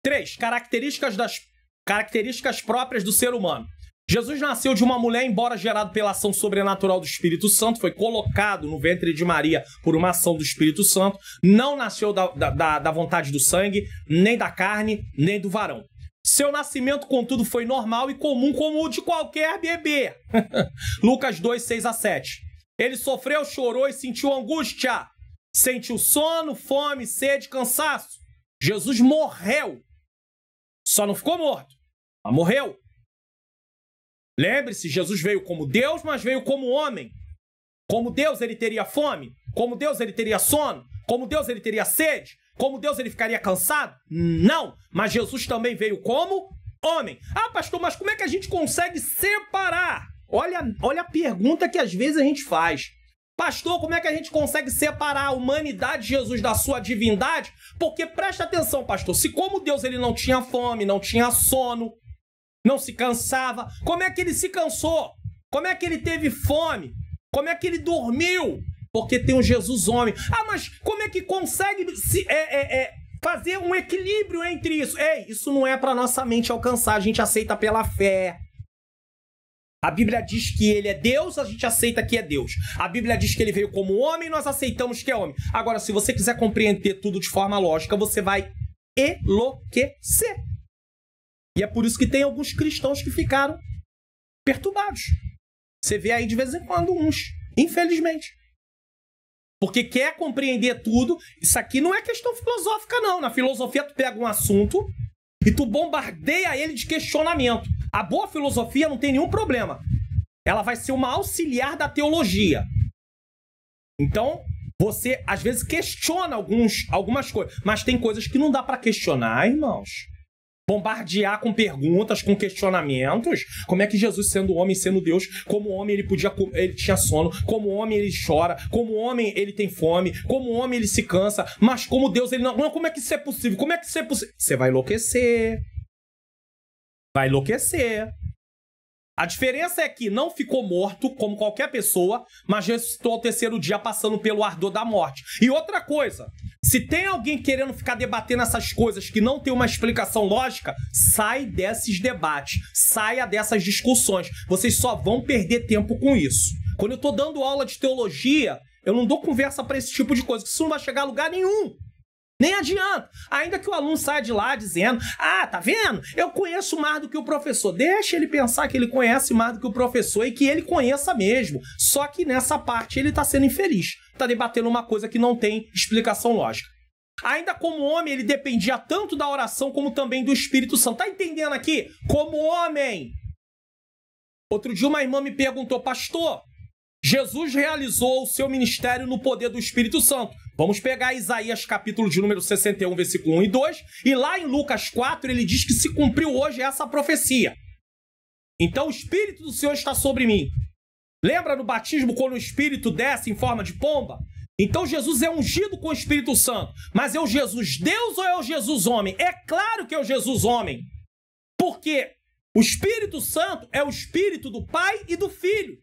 Speaker 1: 3. Características próprias do ser humano. Jesus nasceu de uma mulher, embora gerado pela ação sobrenatural do Espírito Santo, foi colocado no ventre de Maria por uma ação do Espírito Santo, não nasceu da vontade do sangue, nem da carne, nem do varão. Seu nascimento, contudo, foi normal e comum como o de qualquer bebê. Lucas 2, 6-7. Ele sofreu, chorou e sentiu angústia. Sentiu sono, fome, sede, cansaço. Jesus morreu. Só não ficou morto, mas morreu. Lembre-se, Jesus veio como Deus, mas veio como homem. Como Deus, ele teria fome. Como Deus, ele teria sono. Como Deus, ele teria sede. Como Deus, ele ficaria cansado? Não. Mas Jesus também veio como homem. Ah, pastor, mas como é que a gente consegue separar? Olha a pergunta que às vezes a gente faz. Pastor, como é que a gente consegue separar a humanidade de Jesus da sua divindade? Porque presta atenção, pastor, se como Deus ele não tinha fome, não tinha sono, não se cansava, como é que ele se cansou? Como é que ele teve fome? Como é que ele dormiu? Porque tem um Jesus homem. Ah, mas como é que consegue fazer um equilíbrio entre isso? Ei, isso não é para nossa mente alcançar, a gente aceita pela fé. A Bíblia diz que ele é Deus, a gente aceita que é Deus. A Bíblia diz que ele veio como homem, nós aceitamos que é homem. Agora, se você quiser compreender tudo de forma lógica, você vai enlouquecer. E é por isso que tem alguns cristãos que ficaram perturbados. Você vê aí de vez em quando uns, infelizmente. Porque quer compreender tudo. Isso aqui não é questão filosófica, não. Na filosofia, tu pega um assunto e tu bombardeia ele de questionamento. A boa filosofia não tem nenhum problema. Ela vai ser uma auxiliar da teologia. Então, você, às vezes, questiona algumas coisas. Mas tem coisas que não dá para questionar, irmãos. Bombardear com perguntas, com questionamentos. Como é que Jesus, sendo homem, sendo Deus, como homem ele tinha sono, como homem ele chora, como homem ele tem fome, como homem ele se cansa, mas como Deus ele não... Como é que isso é possível? Como é que isso é possível? Você vai enlouquecer. Vai enlouquecer. A diferença é que não ficou morto, como qualquer pessoa, mas ressuscitou ao terceiro dia, passando pelo ardor da morte. E outra coisa, se tem alguém querendo ficar debatendo essas coisas que não tem uma explicação lógica, sai desses debates, saia dessas discussões. Vocês só vão perder tempo com isso. Quando eu tô dando aula de teologia, eu não dou conversa para esse tipo de coisa, que isso não vai chegar a lugar nenhum. Nem adianta. Ainda que o aluno saia de lá dizendo, tá vendo? Eu conheço mais do que o professor. Deixa ele pensar que ele conhece mais do que o professor e que ele conheça mesmo. Só que nessa parte ele está sendo infeliz. Está debatendo uma coisa que não tem explicação lógica. Ainda como homem, ele dependia tanto da oração como também do Espírito Santo. Tá entendendo aqui? Como homem. Outro dia uma irmã me perguntou, pastor, Jesus realizou o seu ministério no poder do Espírito Santo. Vamos pegar Isaías capítulo de número 61, versículo 1 e 2. E lá em Lucas 4, ele diz que se cumpriu hoje essa profecia. Então o Espírito do Senhor está sobre mim. Lembra no batismo quando o Espírito desce em forma de pomba? Então Jesus é ungido com o Espírito Santo. Mas é o Jesus Deus ou é o Jesus homem? É claro que é o Jesus homem. Porque o Espírito Santo é o Espírito do Pai e do Filho.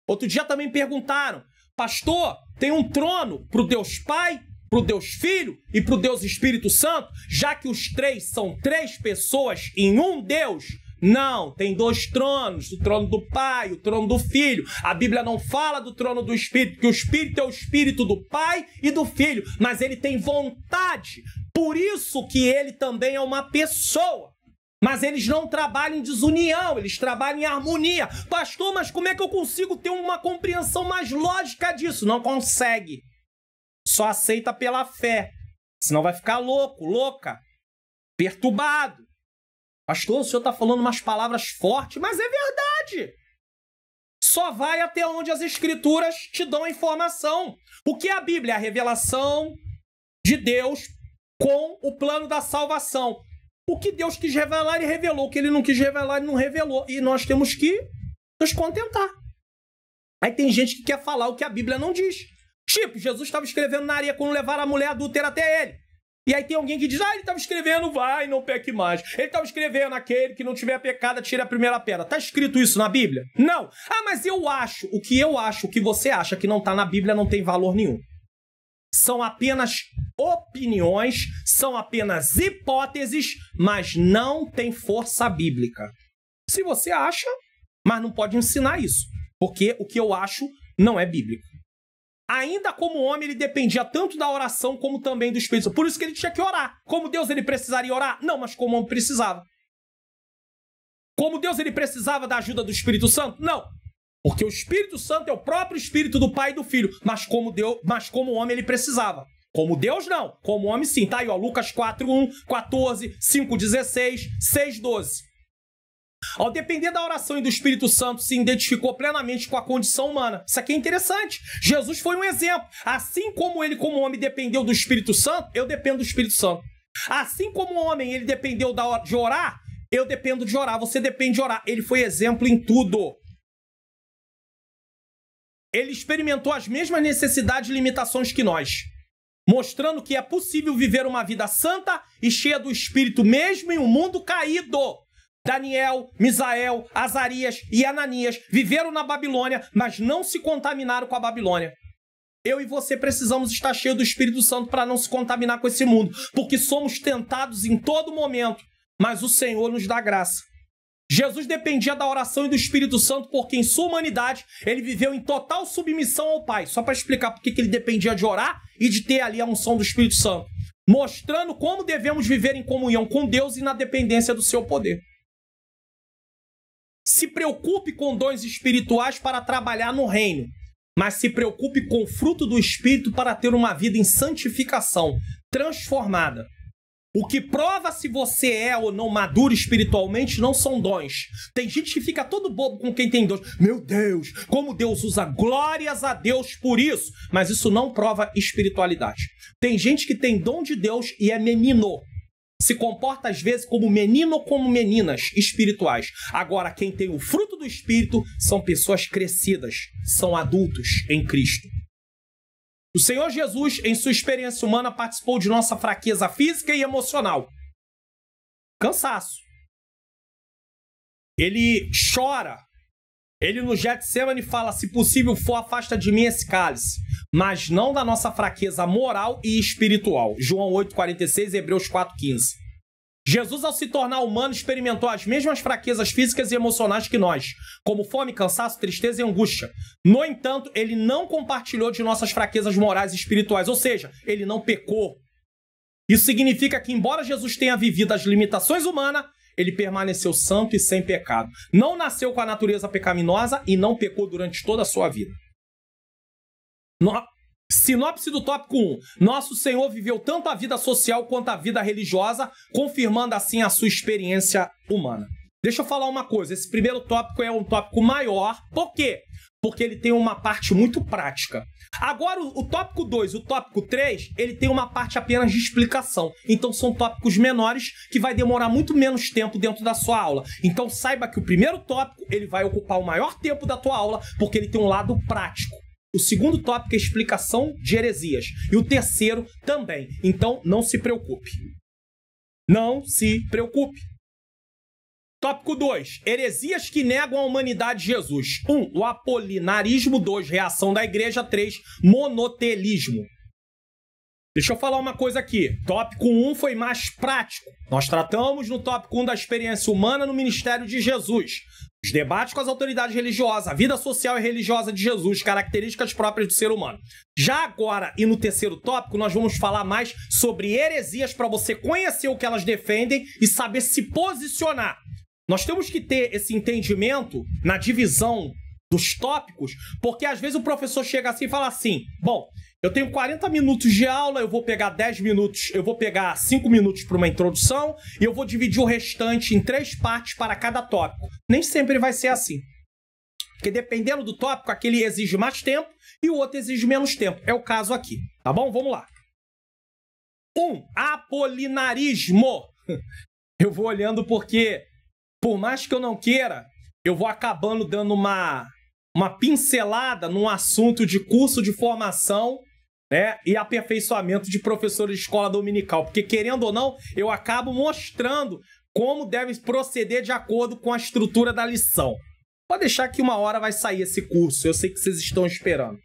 Speaker 1: Outro dia também perguntaram, pastor, tem um trono para o Deus Pai, para o Deus Filho e para o Deus Espírito Santo, já que os três são três pessoas em um Deus? Não, tem dois tronos, o trono do Pai, o trono do Filho. A Bíblia não fala do trono do Espírito, porque o Espírito é o Espírito do Pai e do Filho, mas ele tem vontade, por isso que ele também é uma pessoa. Mas eles não trabalham em desunião, eles trabalham em harmonia. Pastor, mas como é que eu consigo ter uma compreensão mais lógica disso? Não consegue. Só aceita pela fé. Senão vai ficar louco, louca, perturbado. Pastor, o senhor está falando umas palavras fortes, mas é verdade. Só vai até onde as Escrituras te dão a informação. O que é a Bíblia? A revelação de Deus com o plano da salvação. O que Deus quis revelar, ele revelou. O que ele não quis revelar, ele não revelou. E nós temos que nos contentar. Aí tem gente que quer falar o que a Bíblia não diz. Tipo, Jesus estava escrevendo na areia quando levaram a mulher adúltera até ele. E aí tem alguém que diz, ele estava escrevendo, vai, não peque mais. Ele estava escrevendo, aquele que não tiver pecado, tire a primeira pedra. Está escrito isso na Bíblia? Não. Ah, mas eu acho. O que eu acho, o que você acha que não está na Bíblia não tem valor nenhum. São apenas opiniões, são apenas hipóteses, mas não tem força bíblica. Se você acha, mas não pode ensinar isso. Porque o que eu acho não é bíblico. Ainda como homem, ele dependia tanto da oração como também do Espírito Santo. Por isso que ele tinha que orar. Como Deus, ele precisaria orar? Não, mas como homem precisava. Como Deus, ele precisava da ajuda do Espírito Santo? Não. Porque o Espírito Santo é o próprio Espírito do Pai e do Filho. Mas como homem, ele precisava. Como Deus, não. Como homem, sim. Tá aí, ó, Lucas 4:1, 14, 5:16, 6:12. Ao depender da oração e do Espírito Santo, se identificou plenamente com a condição humana. Isso aqui é interessante. Jesus foi um exemplo. Assim como ele, como homem, dependeu do Espírito Santo, eu dependo do Espírito Santo. Assim como o homem, ele dependeu de orar, eu dependo de orar. Você depende de orar. Ele foi exemplo em tudo. Ele experimentou as mesmas necessidades e limitações que nós, mostrando que é possível viver uma vida santa e cheia do Espírito mesmo em um mundo caído. Daniel, Misael, Azarias e Ananias viveram na Babilônia, mas não se contaminaram com a Babilônia. Eu e você precisamos estar cheios do Espírito Santo para não se contaminar com esse mundo, porque somos tentados em todo momento, mas o Senhor nos dá graça. Jesus dependia da oração e do Espírito Santo porque em sua humanidade ele viveu em total submissão ao Pai. Só para explicar por que ele dependia de orar e de ter ali a unção do Espírito Santo, mostrando como devemos viver em comunhão com Deus e na dependência do seu poder. Se preocupe com dons espirituais para trabalhar no reino, mas se preocupe com o fruto do Espírito para ter uma vida em santificação, transformada. O que prova se você é ou não maduro espiritualmente não são dons. Tem gente que fica todo bobo com quem tem dons. Meu Deus, como Deus usa, glórias a Deus por isso. Mas isso não prova espiritualidade. Tem gente que tem dom de Deus e é menino. Se comporta às vezes como menino ou como meninas espirituais. Agora, quem tem o fruto do Espírito são pessoas crescidas, são adultos em Cristo. O Senhor Jesus, em sua experiência humana, participou de nossa fraqueza física e emocional. Cansaço. Ele chora. Ele no Getsemane fala, se possível for, afasta de mim esse cálice. Mas não da nossa fraqueza moral e espiritual. João 8,46 e Hebreus 4,15. Jesus, ao se tornar humano, experimentou as mesmas fraquezas físicas e emocionais que nós, como fome, cansaço, tristeza e angústia. No entanto, ele não compartilhou de nossas fraquezas morais e espirituais, ou seja, ele não pecou. Isso significa que, embora Jesus tenha vivido as limitações humanas, ele permaneceu santo e sem pecado. Não nasceu com a natureza pecaminosa e não pecou durante toda a sua vida. Sinopse do tópico 1. Nosso Senhor viveu tanto a vida social quanto a vida religiosa, confirmando assim a sua experiência humana. Deixa eu falar uma coisa. Esse primeiro tópico é um tópico maior. Por quê? Porque ele tem uma parte muito prática. Agora, o tópico 2 e o tópico 3, ele tem uma parte apenas de explicação. Então, são tópicos menores que vai demorar muito menos tempo dentro da sua aula. Então, saiba que o primeiro tópico, ele vai ocupar o maior tempo da tua aula, porque ele tem um lado prático. O segundo tópico é explicação de heresias. E o terceiro também. Então, não se preocupe. Não se preocupe. Tópico 2. Heresias que negam a humanidade de Jesus. 1. O apolinarismo. 2. Reação da igreja. 3. Monotelismo. Deixa eu falar uma coisa aqui. Tópico 1 foi mais prático. Nós tratamos no tópico 1 da experiência humana no ministério de Jesus. Os debates com as autoridades religiosas, a vida social e religiosa de Jesus, características próprias do ser humano. Já agora, e no terceiro tópico, nós vamos falar mais sobre heresias para você conhecer o que elas defendem e saber se posicionar. Nós temos que ter esse entendimento na divisão dos tópicos, porque às vezes o professor chega assim e fala assim, bom, eu tenho 40 minutos de aula, eu vou pegar 10 minutos, eu vou pegar 5 minutos para uma introdução e eu vou dividir o restante em 3 partes para cada tópico. Nem sempre vai ser assim. Porque dependendo do tópico, aquele exige mais tempo e o outro exige menos tempo. É o caso aqui, tá bom? Vamos lá. 1. Apolinarismo. Eu vou olhando porque, por mais que eu não queira, eu vou acabando dando uma pincelada num assunto de curso de formação, né, e aperfeiçoamento de professores de escola dominical. Porque, querendo ou não, eu acabo mostrando como deve proceder de acordo com a estrutura da lição. Pode deixar que uma hora vai sair esse curso. Eu sei que vocês estão esperando.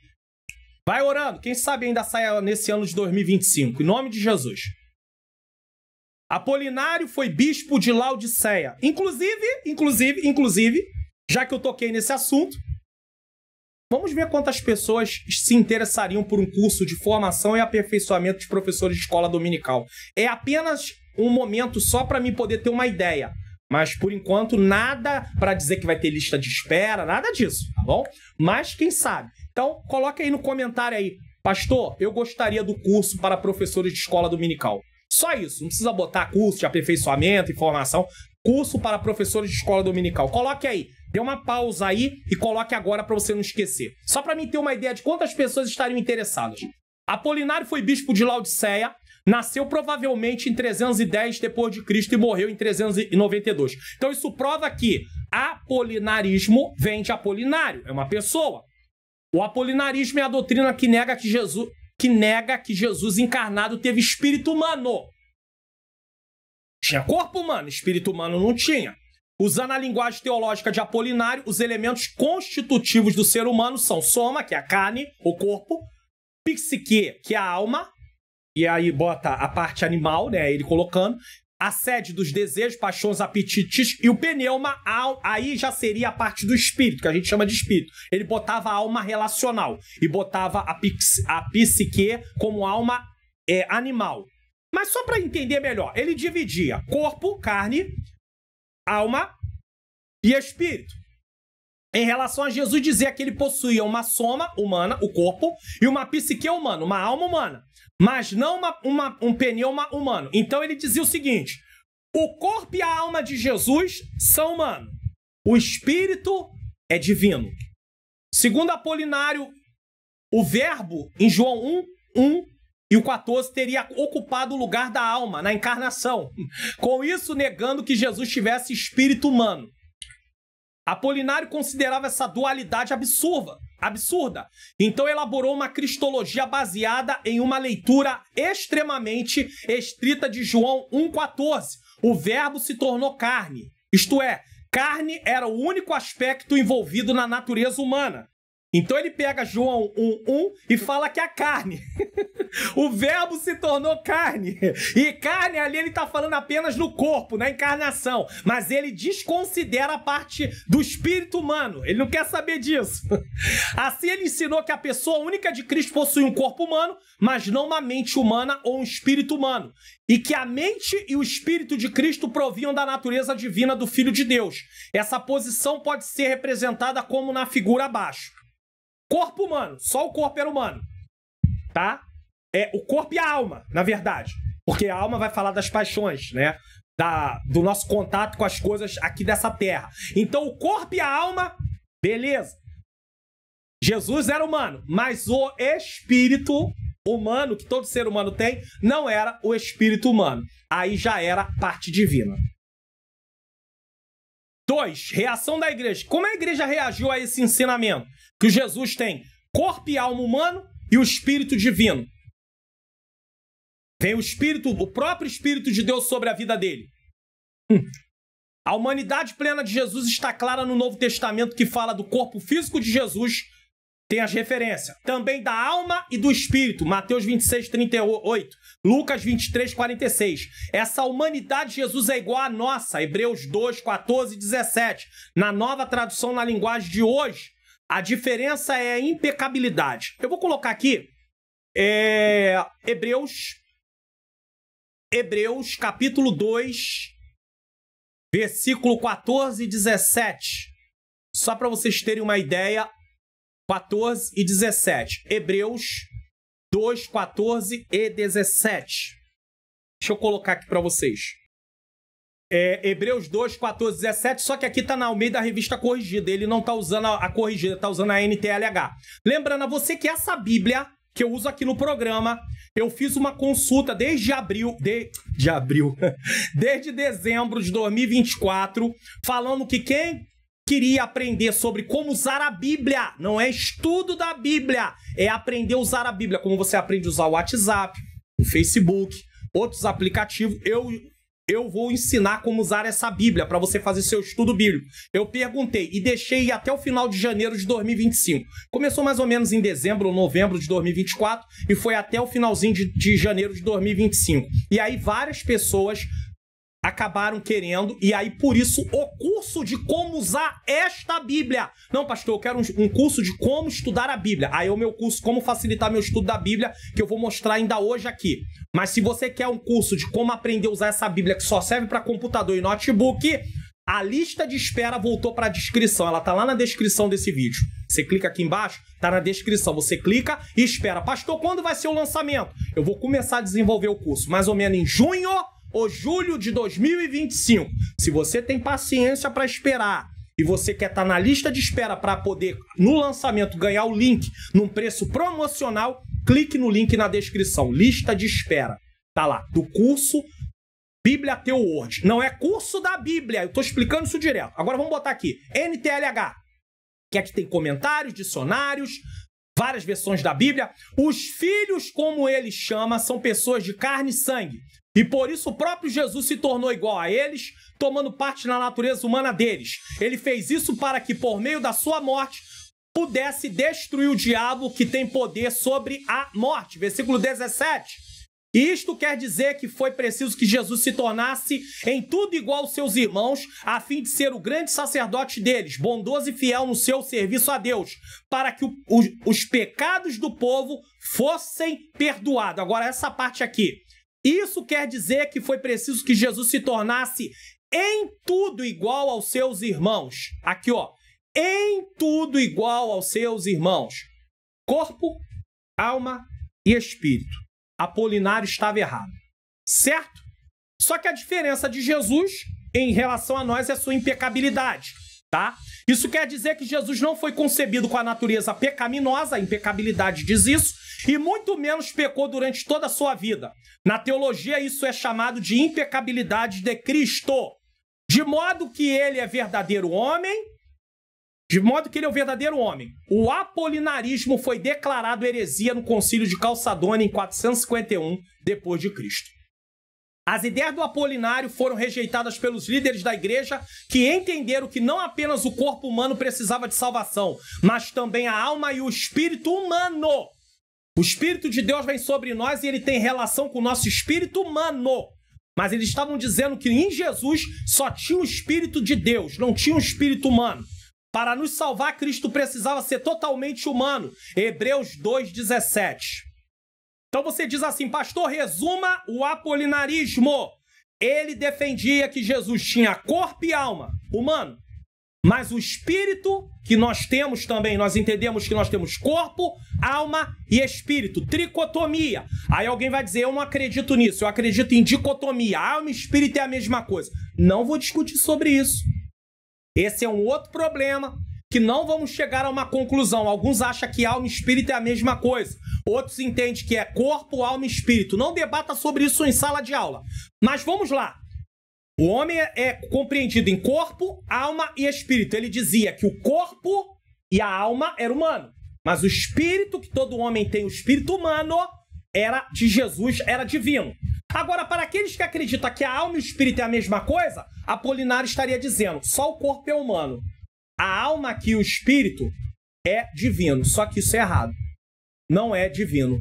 Speaker 1: Vai orando. Quem sabe ainda sai nesse ano de 2025. Em nome de Jesus. Apolinário foi bispo de Laodiceia. Inclusive, já que eu toquei nesse assunto, vamos ver quantas pessoas se interessariam por um curso de formação e aperfeiçoamento de professores de escola dominical. É apenas um momento só para mim poder ter uma ideia. Mas, por enquanto, nada para dizer que vai ter lista de espera, nada disso, tá bom? Mas, quem sabe? Então, coloca aí no comentário aí. Pastor, eu gostaria do curso para professores de escola dominical. Só isso, não precisa botar curso de aperfeiçoamento e formação. Curso para professores de escola dominical. Coloque aí. Dê uma pausa aí e coloque agora para você não esquecer. Só para mim ter uma ideia de quantas pessoas estariam interessadas. Apolinário foi bispo de Laodiceia. Nasceu provavelmente em 310 d.C. e morreu em 392. Então isso prova que apolinarismo vem de Apolinário, é uma pessoa. O apolinarismo é a doutrina que nega que Jesus encarnado teve espírito humano. Tinha corpo humano, espírito humano não tinha. Usando a linguagem teológica de Apolinário, os elementos constitutivos do ser humano são soma, que é a carne, o corpo, psique, que é a alma, e aí bota a parte animal, né, ele colocando, a sede dos desejos, paixões, apetites, e o pneuma, aí já seria a parte do espírito, que a gente chama de espírito. Ele botava a alma relacional e botava a psique como alma animal. Mas só para entender melhor, ele dividia corpo, carne, alma e espírito. Em relação a Jesus, dizia que ele possuía uma soma humana, o corpo, e uma psique humana, uma alma humana, mas não um pneuma humano. Então ele dizia o seguinte: o corpo e a alma de Jesus são humanos, o espírito é divino. Segundo Apolinário, o verbo em João 1 e o 14 teria ocupado o lugar da alma na encarnação, com isso negando que Jesus tivesse espírito humano. Apolinário considerava essa dualidade absurda. Então elaborou uma cristologia baseada em uma leitura extremamente estrita de João 1,14. O verbo se tornou carne. Isto é, carne era o único aspecto envolvido na natureza humana. Então ele pega João 1,1 e fala que é a carne. O verbo se tornou carne. E carne ali ele está falando apenas no corpo, na encarnação. Mas ele desconsidera a parte do espírito humano. Ele não quer saber disso. Assim ele ensinou que a pessoa única de Cristo possui um corpo humano, mas não uma mente humana ou um espírito humano. E que a mente e o espírito de Cristo provinham da natureza divina do Filho de Deus. Essa posição pode ser representada como na figura abaixo. Corpo humano, só o corpo era humano, tá? O corpo e a alma, na verdade, porque a alma vai falar das paixões, né? Do nosso contato com as coisas aqui dessa terra. Então o corpo e a alma, beleza. Jesus era humano, mas o espírito humano, que todo ser humano tem, não era o espírito humano. Aí já era parte divina. 2. Reação da igreja. Como a igreja reagiu a esse ensinamento? Que Jesus tem corpo e alma humano e o espírito divino. Vem o próprio Espírito de Deus sobre a vida dele. A humanidade plena de Jesus está clara no Novo Testamento, que fala do corpo físico de Jesus, tem as referências. Também da alma e do espírito, Mateus 26, 38, Lucas 23, 46. Essa humanidade de Jesus é igual à nossa, Hebreus 2, 14 e 17. Na nova tradução na linguagem de hoje, a diferença é a impecabilidade. Eu vou colocar aqui Hebreus capítulo 2, versículo 14 e 17. Só para vocês terem uma ideia, 14 e 17. Hebreus 2, 14 e 17. Deixa eu colocar aqui para vocês. Hebreus 2, 14 e 17, só que aqui está na Almeida Revista Corrigida. Ele não está usando a corrigida, está usando a NTLH. Lembrando a você que essa Bíblia que eu uso aqui no programa. Eu fiz uma consulta desde desde dezembro de 2024, falando que quem queria aprender sobre como usar a Bíblia, não é estudo da Bíblia, é aprender a usar a Bíblia, como você aprende a usar o WhatsApp, o Facebook, outros aplicativos, eu vou ensinar como usar essa Bíblia para você fazer seu estudo bíblico. Eu perguntei e deixei até o final de janeiro de 2025. Começou mais ou menos em dezembro ou novembro de 2024 e foi até o finalzinho de janeiro de 2025. E aí várias pessoas acabaram querendo, e aí por isso o curso de como usar esta Bíblia. Não, pastor, eu quero um curso de como estudar a Bíblia. Aí é o meu curso, como facilitar meu estudo da Bíblia, que eu vou mostrar ainda hoje aqui. Mas se você quer um curso de como aprender a usar essa Bíblia que só serve para computador e notebook, a lista de espera voltou para a descrição. Ela tá lá na descrição desse vídeo. Você clica aqui embaixo, tá na descrição. Você clica e espera. Pastor, quando vai ser o lançamento? Eu vou começar a desenvolver o curso, mais ou menos em junho ou julho de 2025. Se você tem paciência para esperar e você quer estar na lista de espera para poder, no lançamento, ganhar o link num preço promocional, clique no link na descrição. Lista de espera. Tá lá. Do curso Bíblia Teu Word. Não é curso da Bíblia. Eu tô explicando isso direto. Agora vamos botar aqui. NTLH. Que aqui tem comentários, dicionários, várias versões da Bíblia. Os filhos, como ele chama, são pessoas de carne e sangue. E por isso o próprio Jesus se tornou igual a eles, tomando parte na natureza humana deles. Ele fez isso para que, por meio da sua morte, pudesse destruir o diabo que tem poder sobre a morte. Versículo 17. E isto quer dizer que foi preciso que Jesus se tornasse em tudo igual aos seus irmãos, a fim de ser o grande sacerdote deles, bondoso e fiel no seu serviço a Deus, para que os pecados do povo fossem perdoados. Agora, essa parte aqui. Isso quer dizer que foi preciso que Jesus se tornasse em tudo igual aos seus irmãos. Aqui, ó. Em tudo igual aos seus irmãos. Corpo, alma e espírito. Apolinário estava errado. Certo? Só que a diferença de Jesus em relação a nós é a sua impecabilidade. Tá? Isso quer dizer que Jesus não foi concebido com a natureza pecaminosa, a impecabilidade diz isso, e muito menos pecou durante toda a sua vida. Na teologia, isso é chamado de impecabilidade de Cristo. De modo que ele é verdadeiro homem, O apolinarismo foi declarado heresia no concílio de Calcedônia em 451 depois de Cristo. As ideias do apolinário foram rejeitadas pelos líderes da igreja, que entenderam que não apenas o corpo humano precisava de salvação, mas também a alma e o espírito humano. O Espírito de Deus vem sobre nós e ele tem relação com o nosso espírito humano. Mas eles estavam dizendo que em Jesus só tinha o Espírito de Deus, não tinha o espírito humano. Para nos salvar, Cristo precisava ser totalmente humano. Hebreus 2,17. Então você diz assim, pastor, resuma o apolinarismo. Ele defendia que Jesus tinha corpo e alma, humano. Mas o espírito que nós temos também, nós entendemos que nós temos corpo, alma e espírito. Tricotomia. Aí alguém vai dizer, eu não acredito nisso, eu acredito em dicotomia. Alma e espírito é a mesma coisa. Não vou discutir sobre isso. Esse é um outro problema que não vamos chegar a uma conclusão. Alguns acham que alma e espírito é a mesma coisa. Outros entendem que é corpo, alma e espírito. Não debata sobre isso em sala de aula. Mas vamos lá. O homem é compreendido em corpo, alma e espírito. Ele dizia que o corpo e a alma era humano. Mas o espírito, que todo homem tem, o espírito humano, era de Jesus, era divino. Agora, para aqueles que acreditam que a alma e o espírito é a mesma coisa, Apolinário estaria dizendo, só o corpo é humano. A alma aqui, o espírito, é divino. Só que isso é errado. Não é divino.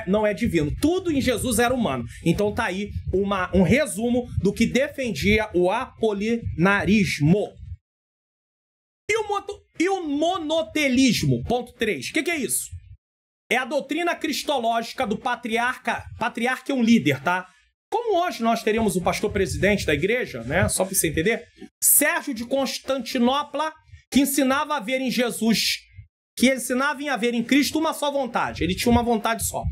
Speaker 1: Não é divino. Tudo em Jesus era humano. Então tá aí um resumo do que defendia o apolinarismo. E o monotelismo? Ponto 3. O que é isso? É a doutrina cristológica do patriarca. Patriarca é um líder, tá? Como hoje nós teríamos o pastor presidente da igreja, né? Só para você entender. Sérgio de Constantinopla, que ensinava a ver em Jesus, que ensinava em haver em Cristo uma só vontade. Ele tinha uma vontade só.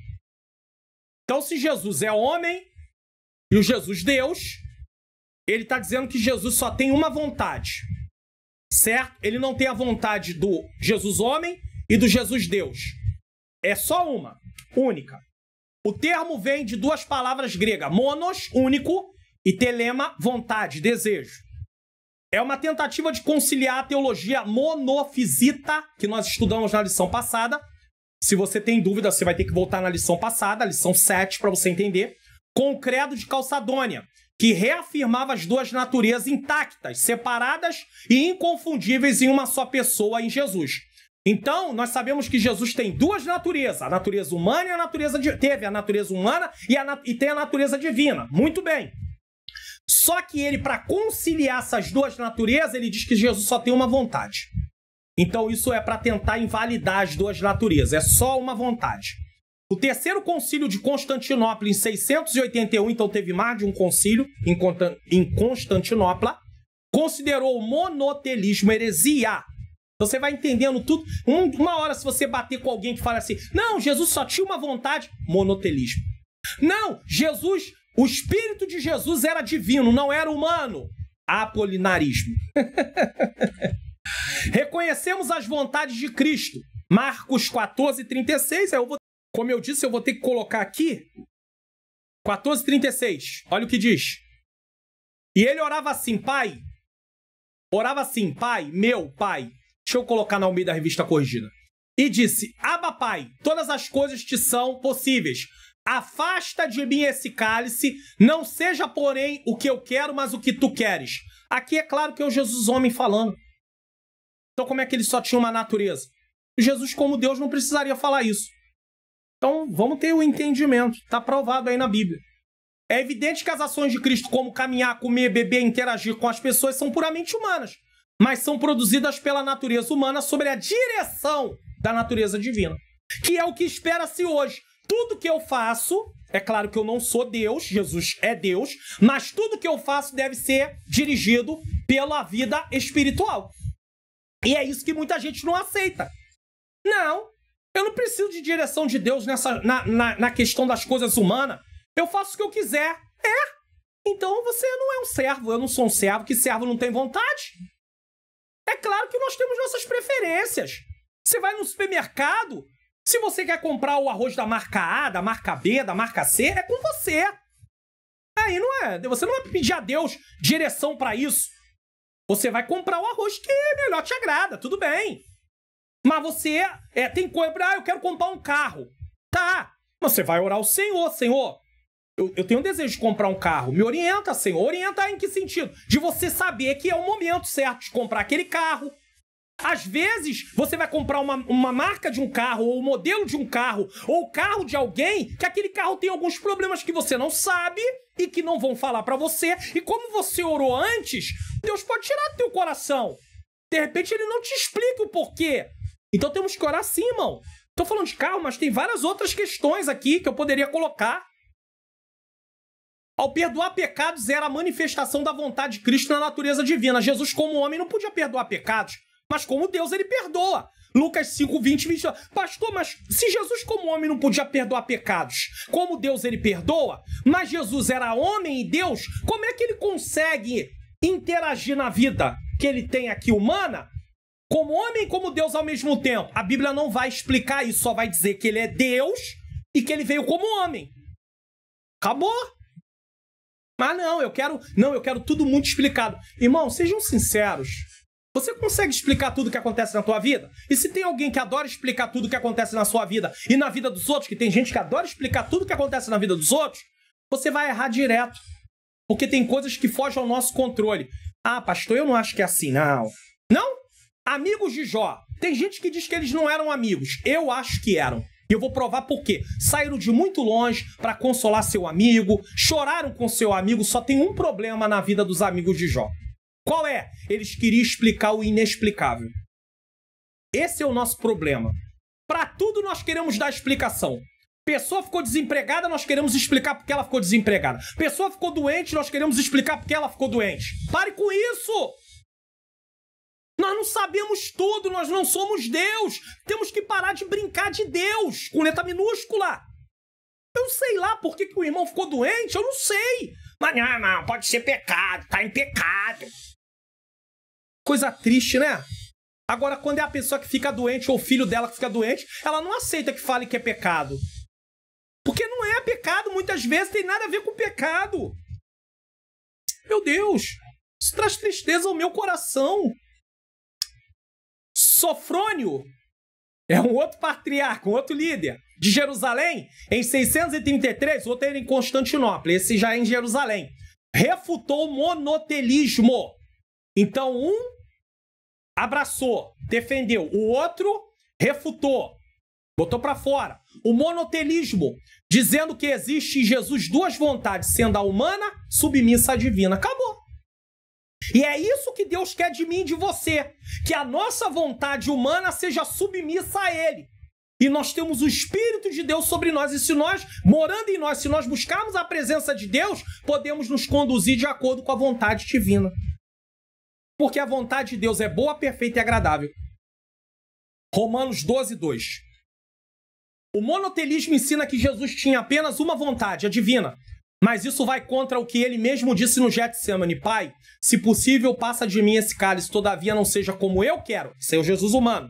Speaker 1: Então, se Jesus é homem e o Jesus Deus, ele está dizendo que Jesus só tem uma vontade. Certo? Ele não tem a vontade do Jesus homem e do Jesus Deus. é só uma, única. O termo vem de duas palavras gregas, monos, único, e telema, vontade, desejo. É uma tentativa de conciliar a teologia monofisita, que nós estudamos na lição passada. Se você tem dúvida, você vai ter que voltar na lição passada, a lição 7, para você entender, com o credo de Calçadônia, que reafirmava as duas naturezas intactas, separadas e inconfundíveis em uma só pessoa, em Jesus. Então, nós sabemos que Jesus tem duas naturezas, a natureza humana e a natureza... Teve a natureza humana e tem a natureza divina. Muito bem. Só que ele, para conciliar essas duas naturezas, ele diz que Jesus só tem uma vontade. Então, isso é para tentar invalidar as duas naturezas. É só uma vontade. O terceiro concílio de Constantinopla, em 681, então teve mais de um concílio em Constantinopla, considerou o monotelismo heresia. Então você vai entendendo tudo. Uma hora, se você bater com alguém que fala assim, não, Jesus só tinha uma vontade, monotelismo. Não, Jesus, o Espírito de Jesus era divino, não era humano, apolinarismo. Reconhecemos as vontades de Cristo. Marcos 14:36, como eu disse, eu vou ter que colocar aqui 14:36. Olha o que diz. E ele orava assim, Pai, meu Pai. Deixa eu colocar na Almeida Revista Corrigida. E disse, Abba, Pai, todas as coisas te são possíveis. Afasta de mim esse cálice, não seja, porém, o que eu quero, mas o que tu queres. Aqui é claro que é o Jesus homem falando. Então como é que ele só tinha uma natureza? Jesus, como Deus, não precisaria falar isso. Então vamos ter o entendimento. Está provado aí na Bíblia. É evidente que as ações de Cristo, como caminhar, comer, beber, interagir com as pessoas, são puramente humanas, mas são produzidas pela natureza humana sobre a direção da natureza divina, que é o que espera-se hoje. Tudo que eu faço, é claro que eu não sou Deus, Jesus é Deus, mas tudo que eu faço deve ser dirigido pela vida espiritual. E é isso que muita gente não aceita. Não, eu não preciso de direção de Deus na questão das coisas humanas. Eu faço o que eu quiser. Então você não é um servo, eu não sou um servo, que servo não tem vontade. É claro que nós temos nossas preferências. Você vai no supermercado, se você quer comprar o arroz da marca A, da marca B, da marca C, é com você. Aí não é. Você não vai pedir a Deus direção para isso. Você vai comprar o arroz que melhor te agrada, tudo bem. Mas você tem coisa, eu quero comprar um carro. Tá, mas você vai orar ao Senhor, Senhor. Eu tenho um desejo de comprar um carro. Me orienta, Senhor. Orienta em que sentido? De você saber que é o momento certo de comprar aquele carro. Às vezes, você vai comprar uma marca de um carro, ou o modelo de um carro, ou o carro de alguém, que aquele carro tem alguns problemas que você não sabe e que não vão falar pra você. E como você orou antes, Deus pode tirar do teu coração. De repente, ele não te explica o porquê. Então, temos que orar sim, irmão. Tô falando de carro, mas tem várias outras questões aqui que eu poderia colocar. Ao perdoar pecados era a manifestação da vontade de Cristo na natureza divina. Jesus, como homem, não podia perdoar pecados, mas como Deus, ele perdoa. Lucas 5:20. Pastor, mas se Jesus, como homem, não podia perdoar pecados, como Deus, ele perdoa, mas Jesus era homem e Deus, como é que ele consegue interagir na vida que ele tem aqui humana, como homem e como Deus ao mesmo tempo? A Bíblia não vai explicar isso, só vai dizer que ele é Deus e que ele veio como homem. Acabou. Mas eu quero tudo muito explicado. Irmão, sejam sinceros. Você consegue explicar tudo o que acontece na tua vida? E se tem alguém que adora explicar tudo o que acontece na sua vida e na vida dos outros, que tem gente que adora explicar tudo o que acontece na vida dos outros, você vai errar direto. Porque tem coisas que fogem ao nosso controle. Ah, pastor, eu não acho que é assim, não. Não? Amigos de Jó. Tem gente que diz que eles não eram amigos. Eu acho que eram. E eu vou provar por quê. Saíram de muito longe para consolar seu amigo, choraram com seu amigo. Só tem um problema na vida dos amigos de Jó. Qual é? Eles queriam explicar o inexplicável. Esse é o nosso problema. Para tudo nós queremos dar explicação. Pessoa ficou desempregada, nós queremos explicar porque ela ficou desempregada. Pessoa ficou doente, nós queremos explicar porque ela ficou doente. Pare com isso! Nós não sabemos tudo, nós não somos Deus. Temos que parar de brincar de Deus, com letra minúscula. Eu sei lá por que o irmão ficou doente, eu não sei. Mas não, pode ser pecado, tá em pecado. Coisa triste, né? Agora, quando é a pessoa que fica doente ou o filho dela que fica doente, ela não aceita que fale que é pecado. Porque não é pecado, muitas vezes tem nada a ver com pecado. Meu Deus, isso traz tristeza ao meu coração. Sofrônio é um outro patriarca, um outro líder de Jerusalém, em 633, outro era em Constantinopla, esse já é em Jerusalém, refutou o monotelismo. Então, um abraçou, defendeu, o outro refutou, botou para fora. O monotelismo, dizendo que existe em Jesus duas vontades, sendo a humana submissa à divina. Acabou. E é isso que Deus quer de mim e de você, que a nossa vontade humana seja submissa a Ele. E nós temos o Espírito de Deus sobre nós, e se nós, morando em nós, se nós buscarmos a presença de Deus, podemos nos conduzir de acordo com a vontade divina. Porque a vontade de Deus é boa, perfeita e agradável. Romanos 12, 2. O monotelismo ensina que Jesus tinha apenas uma vontade, a divina. Mas isso vai contra o que ele mesmo disse no Getsemane. Pai, se possível, passa de mim esse cálice, todavia não seja como eu quero, ser o Jesus humano,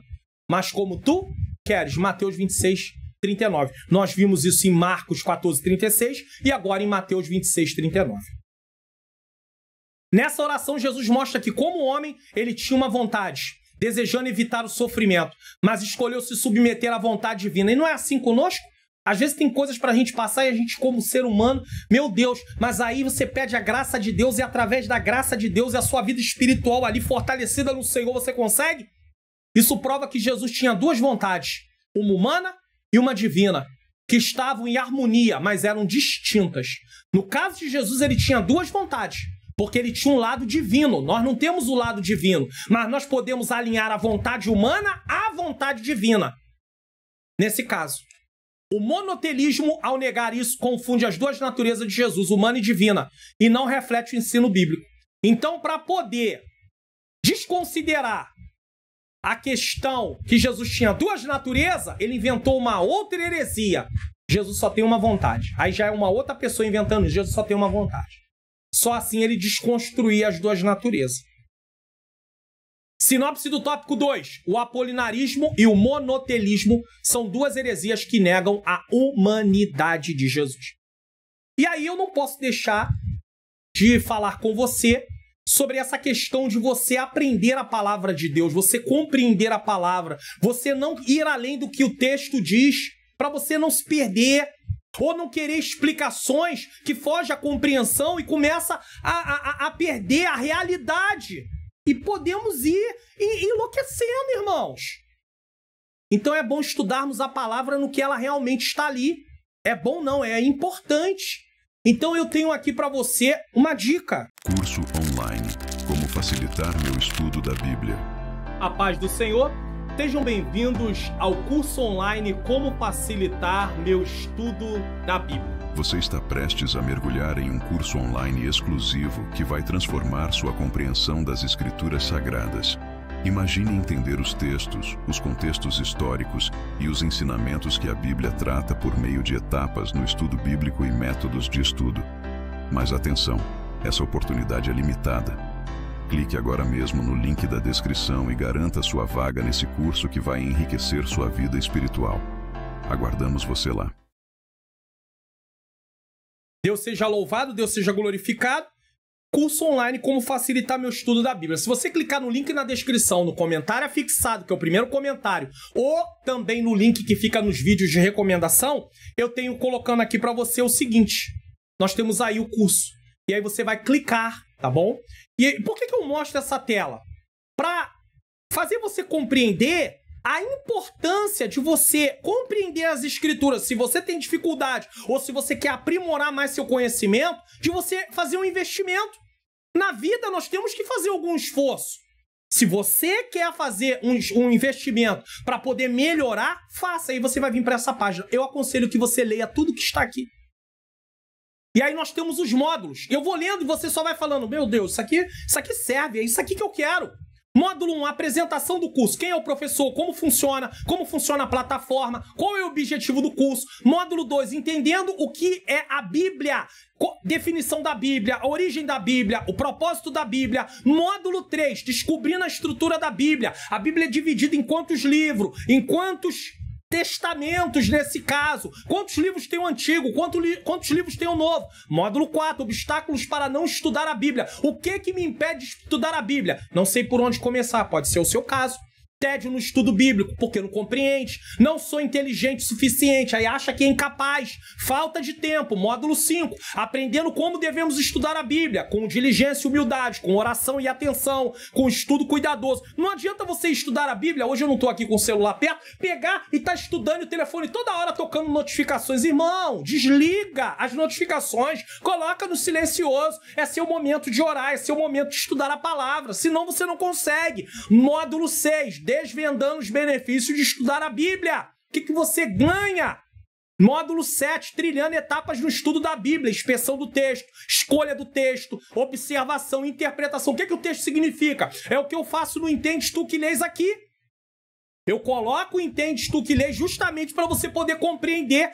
Speaker 1: mas como tu queres. Mateus 26, 39. Nós vimos isso em Marcos 14, 36 e agora em Mateus 26, 39. Nessa oração, Jesus mostra que, como homem, ele tinha uma vontade, desejando evitar o sofrimento, mas escolheu se submeter à vontade divina. E não é assim conosco? Às vezes tem coisas para a gente passar e a gente, como ser humano, meu Deus, mas aí você pede a graça de Deus e através da graça de Deus e a sua vida espiritual ali fortalecida no Senhor, você consegue? Isso prova que Jesus tinha duas vontades, uma humana e uma divina, que estavam em harmonia, mas eram distintas. No caso de Jesus, ele tinha duas vontades, porque ele tinha um lado divino. Nós não temos o lado divino, mas nós podemos alinhar a vontade humana à vontade divina. Nesse caso, o monotelismo, ao negar isso, confunde as duas naturezas de Jesus, humana e divina, e não reflete o ensino bíblico. Então, para poder desconsiderar a questão que Jesus tinha duas naturezas, ele inventou uma outra heresia. Jesus só tem uma vontade. Aí já é uma outra pessoa inventando isso. Jesus só tem uma vontade. Só assim ele desconstruía as duas naturezas. Sinopse do tópico 2. O apolinarismo e o monotelismo são duas heresias que negam a humanidade de Jesus. E aí eu não posso deixar de falar com você sobre essa questão de você aprender a palavra de Deus, você compreender a palavra, você não ir além do que o texto diz, para você não se perder, ou não querer explicações que fogem à compreensão e começa a perder a realidade. E podemos ir enlouquecendo, irmãos. Então é bom estudarmos a palavra no que ela realmente está ali. É bom não, é importante. Então eu tenho aqui para você uma dica.
Speaker 2: Curso online. Como facilitar meu estudo da Bíblia.
Speaker 1: A paz do Senhor. Sejam bem-vindos ao curso online Como facilitar meu estudo da Bíblia.
Speaker 2: Você está prestes a mergulhar em um curso online exclusivo que vai transformar sua compreensão das Escrituras Sagradas. Imagine entender os textos, os contextos históricos e os ensinamentos que a Bíblia trata por meio de etapas no estudo bíblico e métodos de estudo. Mas atenção, essa oportunidade é limitada. Clique agora mesmo no link da descrição e garanta sua vaga nesse curso que vai enriquecer sua vida espiritual. Aguardamos você lá.
Speaker 1: Deus seja louvado, Deus seja glorificado. Curso online Como facilitar meu estudo da Bíblia. Se você clicar no link na descrição, no comentário afixado, que é o primeiro comentário, ou também no link que fica nos vídeos de recomendação, eu tenho colocando aqui para você o seguinte. Nós temos aí o curso. E aí você vai clicar, tá bom? E por que eu mostro essa tela? Para fazer você compreender a importância de você compreender as Escrituras. Se você tem dificuldade ou se você quer aprimorar mais seu conhecimento, de você fazer um investimento. Na vida, nós temos que fazer algum esforço. Se você quer fazer um investimento para poder melhorar, faça. Aí você vai vir para essa página. Eu aconselho que você leia tudo que está aqui. E aí nós temos os módulos. Eu vou lendo e você só vai falando, meu Deus, isso aqui serve, é isso aqui que eu quero. Módulo 1, apresentação do curso. Quem é o professor? Como funciona a plataforma? Qual é o objetivo do curso? Módulo 2, entendendo o que é a Bíblia. Definição da Bíblia, a origem da Bíblia, o propósito da Bíblia. Módulo 3, descobrindo a estrutura da Bíblia. A Bíblia é dividida em quantos livros? Em quantos testamentos nesse caso? Quantos livros tem o Antigo? Quantos livros tem o Novo? Módulo 4, obstáculos para não estudar a Bíblia. O que me impede de estudar a Bíblia? Não sei por onde começar, pode ser o seu caso. Tédio no estudo bíblico, porque não compreende. Não sou inteligente o suficiente, aí acha que é incapaz. Falta de tempo. Módulo 5, aprendendo como devemos estudar a Bíblia, com diligência e humildade, com oração e atenção, com estudo cuidadoso. Não adianta você estudar a Bíblia, hoje eu não estou aqui com o celular perto, pegar e tá estudando o telefone toda hora tocando notificações. Irmão, desliga as notificações, coloca no silencioso. É seu momento de orar, é seu momento de estudar a palavra, senão você não consegue. Módulo 6, desvendando os benefícios de estudar a Bíblia. O que você ganha? Módulo 7, trilhando etapas no estudo da Bíblia, inspeção do texto, escolha do texto, observação, interpretação. O que o texto significa? É o que eu faço no Entende Tu Que Lês aqui. Eu coloco o Entende Tu Que Lês justamente para você poder compreender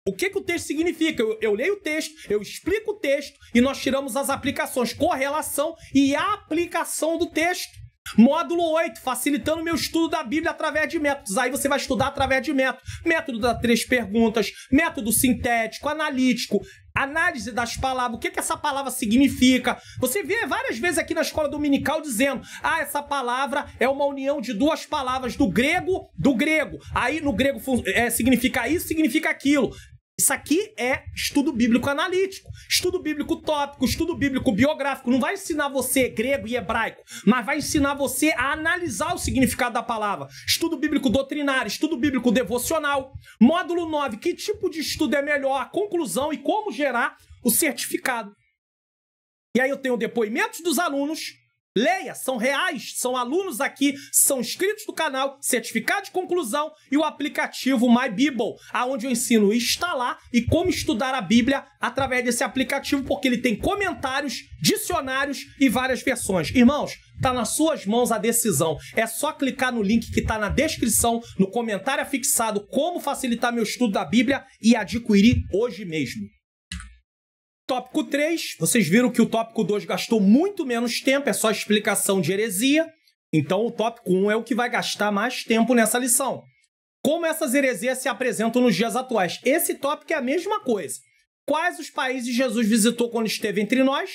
Speaker 1: o que o texto significa. Eu leio o texto, eu explico o texto e nós tiramos as aplicações, correlação e aplicação do texto. Módulo 8, facilitando meu estudo da Bíblia através de métodos. Aí você vai estudar através de métodos. Método das 3 perguntas, método sintético, analítico, análise das palavras, o que essa palavra significa. Você vê várias vezes aqui na escola dominical dizendo, essa palavra é uma união de 2 palavras do grego. Aí no grego significa isso, significa aquilo. Isso aqui é estudo bíblico analítico, estudo bíblico tópico, estudo bíblico biográfico. Não vai ensinar você grego e hebraico, mas vai ensinar você a analisar o significado da palavra. Estudo bíblico doutrinário, estudo bíblico devocional. Módulo 9, que tipo de estudo é melhor, a conclusão e como gerar o certificado. E aí eu tenho depoimentos dos alunos. Leia, são reais, são alunos aqui, são inscritos do canal, certificado de conclusão e o aplicativo My Bible, aonde eu ensino a instalar e como estudar a Bíblia através desse aplicativo, porque ele tem comentários, dicionários e várias versões. Irmãos, tá nas suas mãos a decisão. É só clicar no link que tá na descrição, no comentário afixado, como facilitar meu estudo da Bíblia e adquirir hoje mesmo. Tópico 3, vocês viram que o tópico 2 gastou muito menos tempo, é só explicação de heresia. Então o tópico 1 é o que vai gastar mais tempo nessa lição. Como essas heresias se apresentam nos dias atuais? Esse tópico é a mesma coisa. Quais os países Jesus visitou quando esteve entre nós?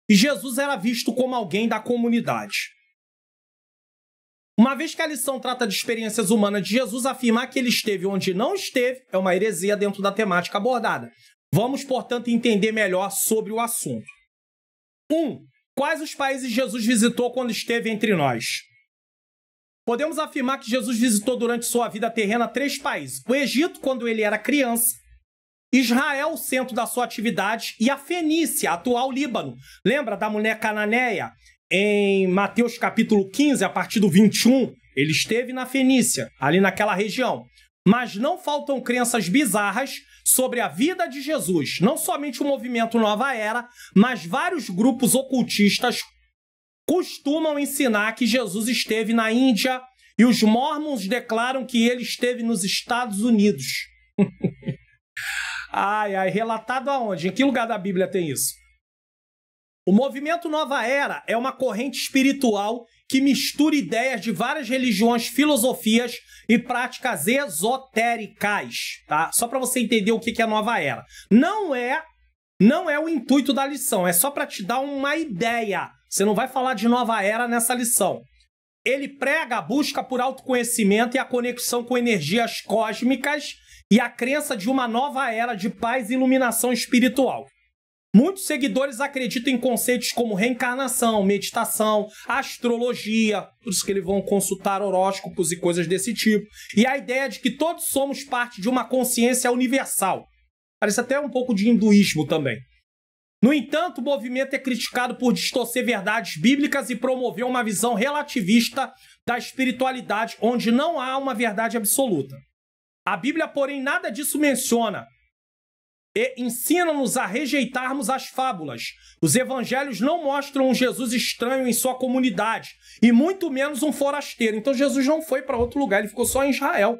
Speaker 1: E Jesus era visto como alguém da comunidade. Uma vez que a lição trata de experiências humanas de Jesus, afirmar que ele esteve onde não esteve é uma heresia dentro da temática abordada. Vamos, portanto, entender melhor sobre o assunto. 1. Quais os países Jesus visitou quando esteve entre nós? Podemos afirmar que Jesus visitou durante sua vida terrena 3 países. O Egito, quando ele era criança. Israel, o centro da sua atividade. E a Fenícia, atual Líbano. Lembra da mulher cananeia? Em Mateus capítulo 15, a partir do 21, ele esteve na Fenícia, ali naquela região. Mas não faltam crenças bizarras sobre a vida de Jesus. Não somente o movimento Nova Era, mas vários grupos ocultistas costumam ensinar que Jesus esteve na Índia e os mormons declaram que ele esteve nos Estados Unidos. Relatado aonde? Em que lugar da Bíblia tem isso? O movimento Nova Era é uma corrente espiritual que mistura ideias de várias religiões, filosofias e práticas esotéricas, tá? Só para você entender o que é Nova Era. Não é o intuito da lição, é só para te dar uma ideia. Você não vai falar de Nova Era nessa lição. Ele prega a busca por autoconhecimento e a conexão com energias cósmicas e a crença de uma nova era de paz e iluminação espiritual. Muitos seguidores acreditam em conceitos como reencarnação, meditação, astrologia, por isso que eles vão consultar horóscopos e coisas desse tipo. E a ideia de que todos somos parte de uma consciência universal. Parece até um pouco de hinduísmo também. No entanto, o movimento é criticado por distorcer verdades bíblicas e promover uma visão relativista da espiritualidade, onde não há uma verdade absoluta. A Bíblia, porém, nada disso menciona. e ensina-nos a rejeitarmos as fábulas. Os evangelhos não mostram um Jesus estranho em sua comunidade, e muito menos um forasteiro. Então Jesus não foi para outro lugar, ele ficou só em Israel.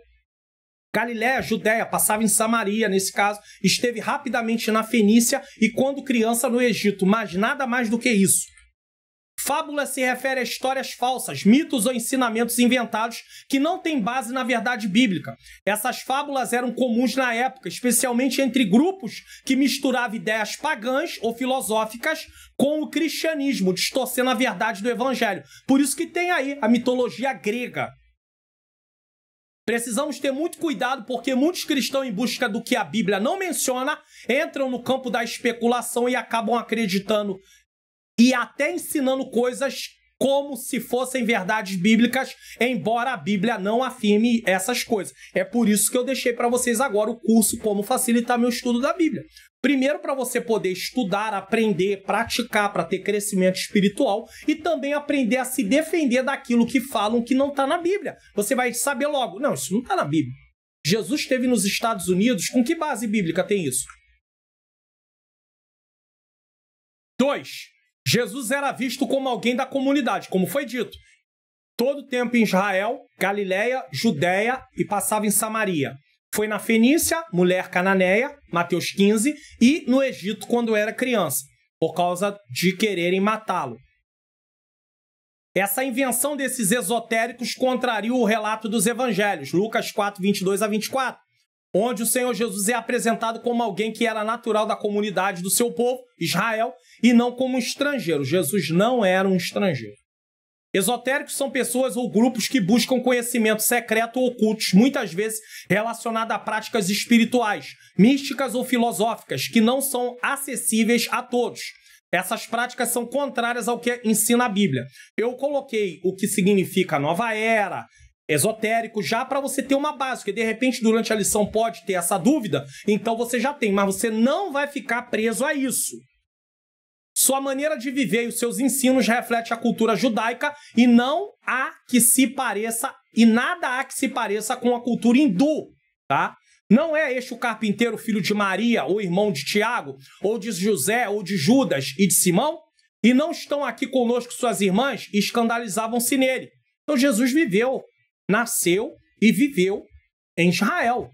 Speaker 1: Galiléia, Judéia, passava em Samaria, nesse caso, esteve rapidamente na Fenícia e quando criança no Egito, mas nada mais do que isso. Fábula se refere a histórias falsas, mitos ou ensinamentos inventados que não têm base na verdade bíblica. Essas fábulas eram comuns na época, especialmente entre grupos que misturavam ideias pagãs ou filosóficas com o cristianismo, distorcendo a verdade do evangelho. Por isso que tem aí a mitologia grega. Precisamos ter muito cuidado porque muitos cristãos em busca do que a Bíblia não menciona entram no campo da especulação e acabam acreditando e até ensinando coisas como se fossem verdades bíblicas, embora a Bíblia não afirme essas coisas. É por isso que eu deixei para vocês agora o curso Como Facilitar Meu Estudo da Bíblia. Primeiro, para você poder estudar, aprender, praticar, para ter crescimento espiritual e também aprender a se defender daquilo que falam que não está na Bíblia. Você vai saber logo, não, isso não está na Bíblia. Jesus esteve nos Estados Unidos, com que base bíblica tem isso? 2. Jesus era visto como alguém da comunidade, como foi dito. Todo o tempo em Israel, Galiléia, Judéia e passava em Samaria. Foi na Fenícia, mulher cananeia, Mateus 15, e no Egito quando era criança, por causa de quererem matá-lo. Essa invenção desses esotéricos contraria o relato dos evangelhos, Lucas 4, 22 a 24, onde o Senhor Jesus é apresentado como alguém que era natural da comunidade do seu povo, Israel, e não como um estrangeiro. Jesus não era um estrangeiro. Esotéricos são pessoas ou grupos que buscam conhecimento secreto ou ocultos, muitas vezes relacionado a práticas espirituais, místicas ou filosóficas, que não são acessíveis a todos. Essas práticas são contrárias ao que ensina a Bíblia. Eu coloquei o que significa nova era, esotérico, já para você ter uma base, porque de repente durante a lição pode ter essa dúvida, então você já tem, mas você não vai ficar preso a isso. Sua maneira de viver e os seus ensinos refletem a cultura judaica e não há que se pareça, e nada há que se pareça com a cultura hindu, tá? Não é este o carpinteiro filho de Maria, ou irmão de Tiago, ou de José, ou de Judas e de Simão? E não estão aqui conosco suas irmãs e escandalizavam-se nele. Então Jesus viveu, nasceu e viveu em Israel.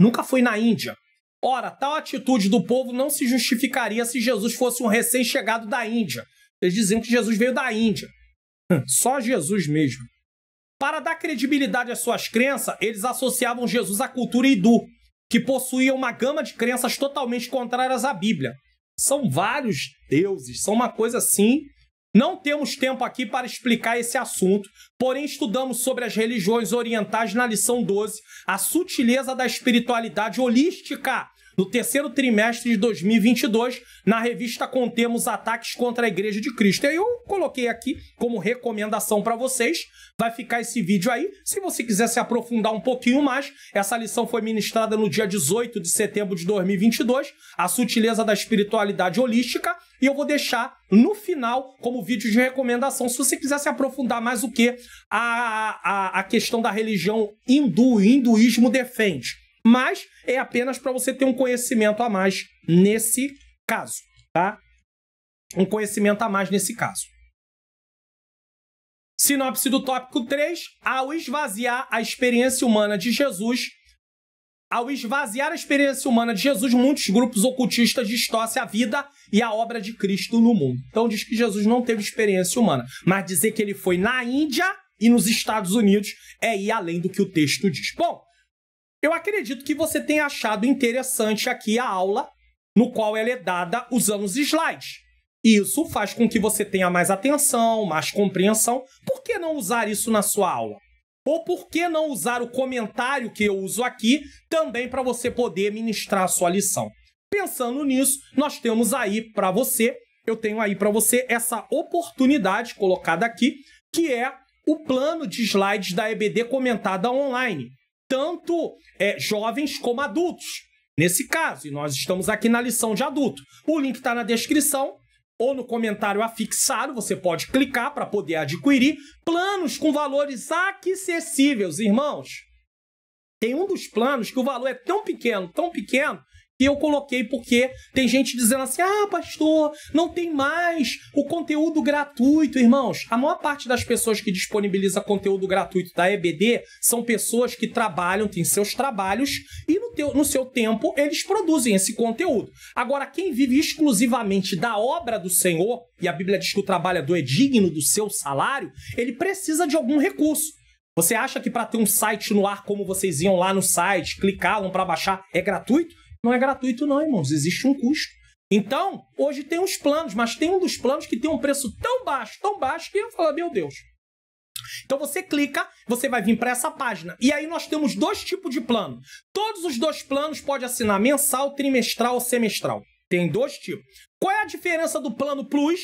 Speaker 1: Nunca foi na Índia. Ora, tal atitude do povo não se justificaria se Jesus fosse um recém-chegado da Índia. Eles diziam que Jesus veio da Índia. Só Jesus mesmo. Para dar credibilidade às suas crenças, eles associavam Jesus à cultura hindu, que possuía uma gama de crenças totalmente contrárias à Bíblia. São vários deuses, são uma coisa assim. Não temos tempo aqui para explicar esse assunto, porém estudamos sobre as religiões orientais na lição 12, a sutileza da espiritualidade holística, no terceiro trimestre de 2022, na revista Contemos Ataques contra a Igreja de Cristo. E aí eu coloquei aqui como recomendação para vocês, vai ficar esse vídeo aí. Se você quiser se aprofundar um pouquinho mais, essa lição foi ministrada no dia 18 de setembro de 2022, a sutileza da espiritualidade holística, e eu vou deixar no final como vídeo de recomendação, se você quiser se aprofundar mais o que a questão da religião hindu, o hinduísmo defende. Mas é apenas para você ter um conhecimento a mais nesse caso, tá? Um conhecimento a mais nesse caso. Sinopse do tópico 3. Ao esvaziar a experiência humana de Jesus, muitos grupos ocultistas distorcem a vida e a obra de Cristo no mundo. Então diz que Jesus não teve experiência humana, mas dizer que ele foi na Índia e nos Estados Unidos é ir além do que o texto diz. Bom, eu acredito que você tenha achado interessante aqui a aula, no qual ela é dada usando os slides. Isso faz com que você tenha mais atenção, mais compreensão. Por que não usar isso na sua aula? Ou por que não usar o comentário que eu uso aqui também para você poder ministrar a sua lição? Pensando nisso, nós temos aí para você, eu tenho aí para você essa oportunidade colocada aqui, que é o plano de slides da EBD comentada online. Tanto jovens como adultos, nesse caso. E nós estamos aqui na lição de adulto. O link está na descrição ou no comentário afixado. Você pode clicar para poder adquirir planos com valores acessíveis, irmãos. Tem um dos planos que o valor é tão pequeno, E eu coloquei porque tem gente dizendo assim, ah, pastor, não tem mais o conteúdo gratuito. Irmãos, a maior parte das pessoas que disponibiliza conteúdo gratuito da EBD são pessoas que trabalham, têm seus trabalhos e no seu tempo eles produzem esse conteúdo. Agora, quem vive exclusivamente da obra do Senhor, e a Bíblia diz que o trabalhador é digno do seu salário, ele precisa de algum recurso. Você acha que para ter um site no ar, como vocês iam lá no site, clicavam para baixar, é gratuito? Não é gratuito não, irmãos. Existe um custo. Então, hoje tem uns planos, mas tem um dos planos que tem um preço tão baixo, que eu falo, meu Deus. Então você clica, você vai vir para essa página. E aí nós temos 2 tipos de plano. Todos os 2 planos pode assinar mensal, trimestral ou semestral. Tem 2 tipos. Qual é a diferença do plano Plus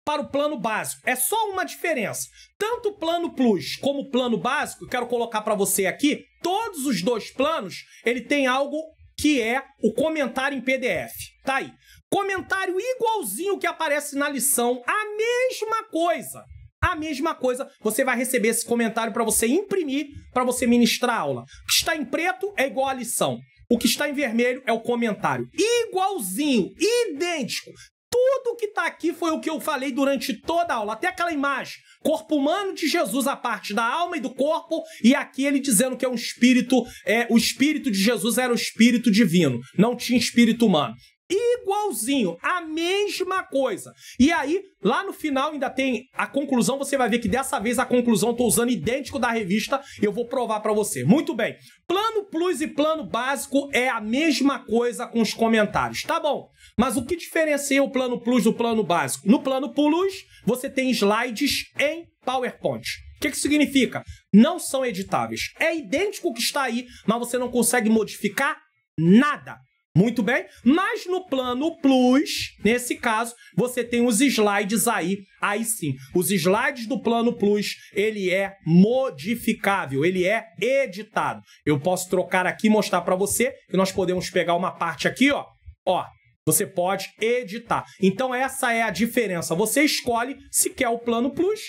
Speaker 1: para o plano básico? É só uma diferença. Tanto o plano Plus como o plano básico, eu quero colocar para você aqui, todos os 2 planos, ele tem algo que é o comentário em PDF. Tá aí. Comentário igualzinho que aparece na lição, a mesma coisa. A mesma coisa, você vai receber esse comentário para você imprimir, para você ministrar a aula. O que está em preto é igual à lição. O que está em vermelho é o comentário. Igualzinho, idêntico. Tudo que está aqui foi o que eu falei durante toda a aula. Até aquela imagem. Corpo humano de Jesus, a parte da alma e do corpo. E aqui ele dizendo que é um espírito. O espírito de Jesus era o espírito divino. Não tinha espírito humano. Igualzinho, a mesma coisa. E aí, lá no final ainda tem a conclusão. Você vai ver que dessa vez a conclusão eu estou usando idêntico da revista. E eu vou provar para você. Muito bem. Plano Plus e plano básico é a mesma coisa com os comentários. Tá bom. Mas o que diferencia o plano Plus do plano básico? No plano Plus, você tem slides em PowerPoint. O que significa? Não são editáveis. É idêntico ao que está aí, mas você não consegue modificar nada. Muito bem? Mas no plano Plus, nesse caso, você tem os slides aí. Aí sim, os slides do plano Plus, ele é modificável, ele é editado. Eu posso trocar aqui e mostrar para você que nós podemos pegar uma parte aqui, ó. Ó, você pode editar. Então essa é a diferença. Você escolhe se quer o plano Plus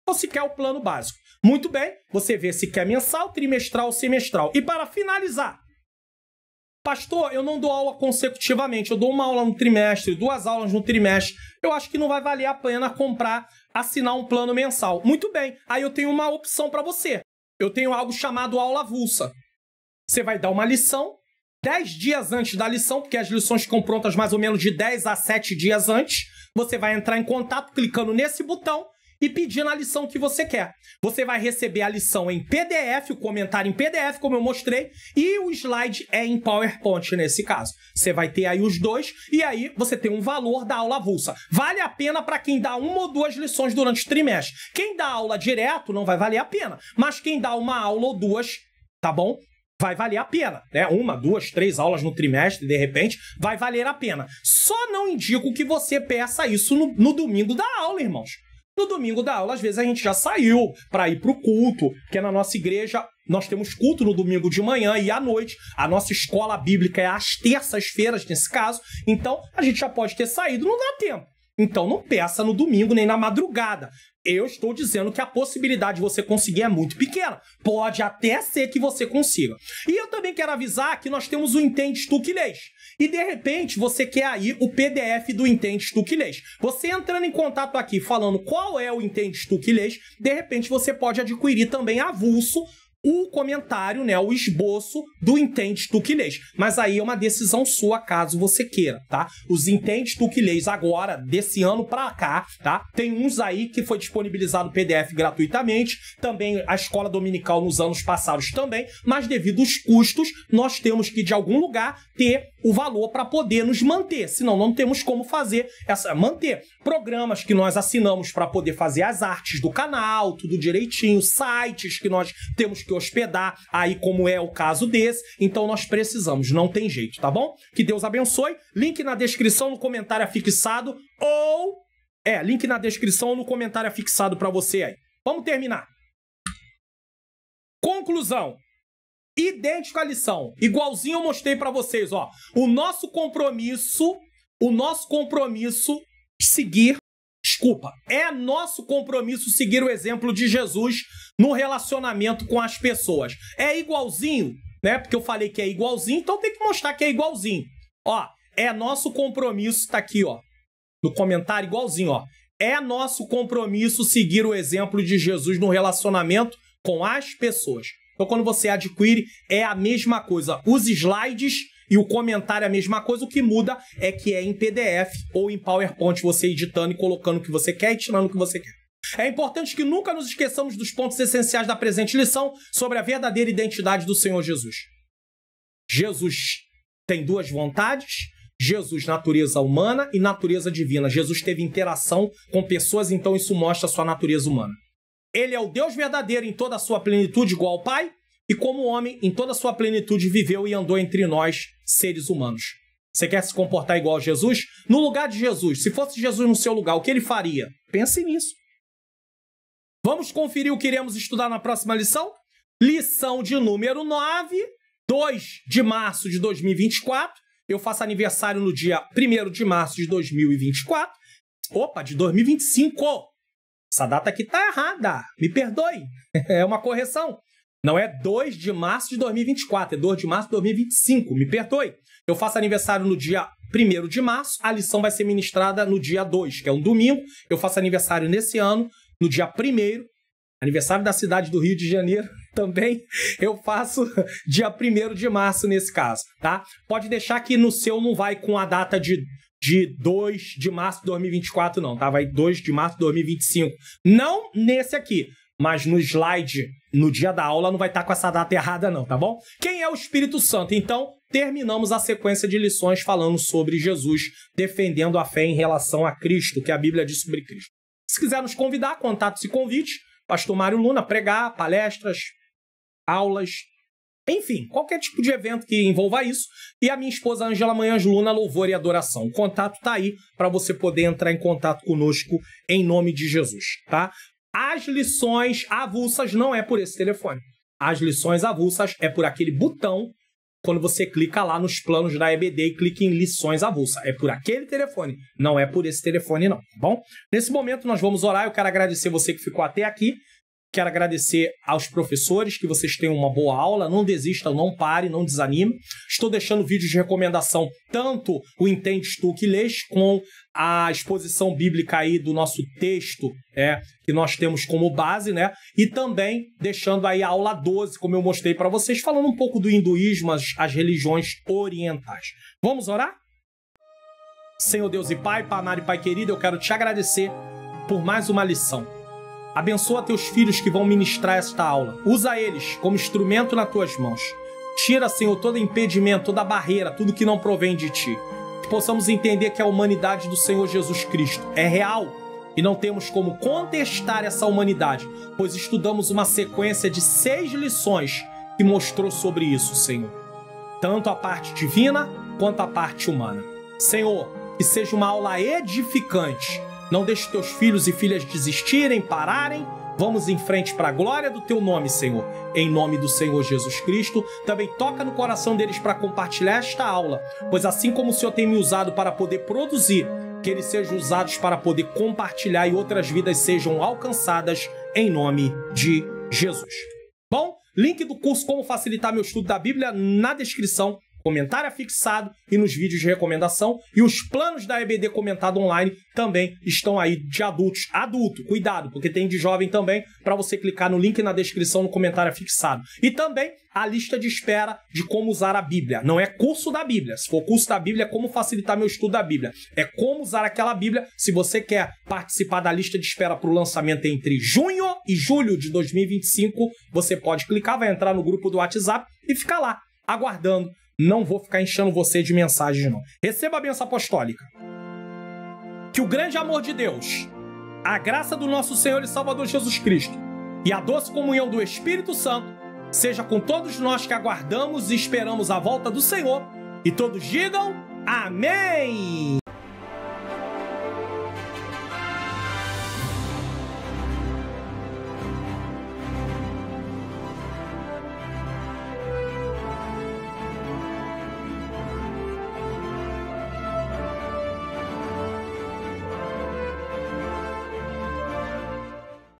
Speaker 1: ou se quer o plano básico. Muito bem, você vê se quer mensal, trimestral ou semestral. E para finalizar, pastor, eu não dou aula consecutivamente, eu dou uma aula no trimestre, 2 aulas no trimestre. Eu acho que não vai valer a pena assinar um plano mensal. Muito bem, aí eu tenho uma opção para você. Eu tenho algo chamado aula avulsa. Você vai dar uma lição 10 dias antes da lição, porque as lições ficam prontas mais ou menos de 10 a 7 dias antes. Você vai entrar em contato clicando nesse botão e pedindo a lição que você quer. Você vai receber a lição em PDF, o comentário em PDF, como eu mostrei, e o slide é em PowerPoint nesse caso. Você vai ter aí os 2, e aí você tem um valor da aula avulsa. Vale a pena para quem dá 1 ou 2 lições durante o trimestre. Quem dá aula direto não vai valer a pena, mas quem dá uma aula ou 2, tá bom? Vai valer a pena, né? 1, 2, 3 aulas no trimestre, de repente, vai valer a pena. Só não indico que você peça isso no domingo da aula, irmãos. No domingo da aula, às vezes, a gente já saiu para ir para o culto, porque na nossa igreja nós temos culto no domingo de manhã e à noite. A nossa escola bíblica é às terças-feiras, nesse caso. Então, a gente já pode ter saído, não dá tempo. Então, não peça no domingo nem na madrugada. Eu estou dizendo que a possibilidade de você conseguir é muito pequena. Pode até ser que você consiga. E eu também quero avisar que nós temos o Entende Tu que Lês. E de repente você quer aí o PDF do Entende Tu que Lês. Você entrando em contato aqui falando qual é o Entende Tu que Lês, de repente você pode adquirir também avulso o comentário, né, o esboço do Entende Tu que Lês. Mas aí é uma decisão sua, caso você queira, tá? Os Entende Tu que Lês agora, desse ano pra cá, tá? Tem uns aí que foi disponibilizado PDF gratuitamente, também a escola dominical nos anos passados também, mas devido aos custos, nós temos que de algum lugar ter o valor para poder nos manter, senão não temos como manter programas que nós assinamos para poder fazer as artes do canal, tudo direitinho, sites que nós temos que hospedar, aí como é o caso desse, então nós precisamos, não tem jeito, tá bom? Que Deus abençoe, link na descrição, no comentário afixado, link na descrição ou no comentário afixado para você aí. Vamos terminar. Conclusão. Idêntico à lição, igualzinho eu mostrei para vocês, ó. O nosso compromisso é nosso compromisso seguir o exemplo de Jesus no relacionamento com as pessoas. É igualzinho, né? Porque eu falei que é igualzinho, então tem que mostrar que é igualzinho. Ó, é nosso compromisso, tá aqui, ó, no comentário igualzinho, ó. É nosso compromisso seguir o exemplo de Jesus no relacionamento com as pessoas. Então, quando você adquire, é a mesma coisa. Os slides e o comentário é a mesma coisa. O que muda é que é em PDF ou em PowerPoint, você editando e colocando o que você quer e tirando o que você quer. É importante que nunca nos esqueçamos dos pontos essenciais da presente lição sobre a verdadeira identidade do Senhor Jesus. Jesus tem duas vontades. Jesus, natureza humana e natureza divina. Jesus teve interação com pessoas, então isso mostra a sua natureza humana. Ele é o Deus verdadeiro em toda a sua plenitude, igual ao Pai, e como homem, em toda a sua plenitude, viveu e andou entre nós, seres humanos. Você quer se comportar igual a Jesus? No lugar de Jesus, se fosse Jesus no seu lugar, o que ele faria? Pense nisso. Vamos conferir o que iremos estudar na próxima lição? Lição de número 9, 2 de março de 2024. Eu faço aniversário no dia 1º de março de 2024. Opa, de 2025. Essa data aqui tá errada. Me perdoe. É uma correção. Não é 2 de março de 2024, é 2 de março de 2025. Me perdoe. Eu faço aniversário no dia 1º de março. A lição vai ser ministrada no dia 2, que é um domingo. Eu faço aniversário nesse ano, no dia 1º. Aniversário da cidade do Rio de Janeiro também. Eu faço dia 1º de março nesse caso, tá? Pode deixar que no seu não vai com a data de 2 de março de 2024, não, tá? Vai 2 de março de 2025. Não nesse aqui, mas no slide, no dia da aula, não vai estar com essa data errada, não, tá bom? Quem é o Espírito Santo? Então, terminamos a sequência de lições falando sobre Jesus, defendendo a fé em relação a Cristo, que a Bíblia diz sobre Cristo. Se quiser nos convidar, contatos e convites, Pastor Mário Luna, pregar, palestras, aulas, enfim, qualquer tipo de evento que envolva isso. E a minha esposa Ângela Manhãs Luna, louvor e adoração. O contato tá aí para você poder entrar em contato conosco em nome de Jesus, tá? As lições avulsas não é por esse telefone. As lições avulsas é por aquele botão quando você clica lá nos planos da EBD e clica em lições avulsas. É por aquele telefone, não é por esse telefone não, tá bom? Nesse momento nós vamos orar. Eu quero agradecer você que ficou até aqui. Quero agradecer aos professores, que vocês tenham uma boa aula. Não desista, não pare, não desanime. Estou deixando vídeos de recomendação, tanto o Entendes Tu que Lês, com a exposição bíblica aí do nosso texto, que nós temos como base, né? E também deixando aí a aula 12, como eu mostrei para vocês, falando um pouco do hinduísmo, as religiões orientais. Vamos orar? Senhor Deus e Pai, Pai amado e Pai querido, eu quero te agradecer por mais uma lição. Abençoa teus filhos que vão ministrar esta aula. Usa eles como instrumento nas tuas mãos. Tira, Senhor, todo impedimento, toda barreira, tudo que não provém de ti. Que possamos entender que a humanidade do Senhor Jesus Cristo é real e não temos como contestar essa humanidade, pois estudamos uma sequência de 6 lições que mostrou sobre isso, Senhor. Tanto a parte divina quanto a parte humana. Senhor, que seja uma aula edificante. Não deixe teus filhos e filhas desistirem, pararem. Vamos em frente para a glória do teu nome, Senhor. Em nome do Senhor Jesus Cristo. Também toca no coração deles para compartilhar esta aula. Pois assim como o Senhor tem me usado para poder produzir, que eles sejam usados para poder compartilhar e outras vidas sejam alcançadas em nome de Jesus. Bom, link do curso Como Facilitar Meu Estudo da Bíblia na descrição. Comentário afixado e nos vídeos de recomendação. E os planos da EBD comentado online também estão aí de adultos. Adulto, cuidado, porque tem de jovem também, para você clicar no link na descrição, no comentário afixado. E também a lista de espera de como usar a Bíblia. Não é curso da Bíblia. Se for curso da Bíblia, é como facilitar meu estudo da Bíblia. É como usar aquela Bíblia. Se você quer participar da lista de espera para o lançamento entre junho e julho de 2025, você pode clicar, vai entrar no grupo do WhatsApp e ficar lá, aguardando. Não vou ficar enchendo você de mensagens, não. Receba a bênção apostólica. Que o grande amor de Deus, a graça do nosso Senhor e Salvador Jesus Cristo e a doce comunhão do Espírito Santo seja com todos nós que aguardamos e esperamos a volta do Senhor. E todos digam amém!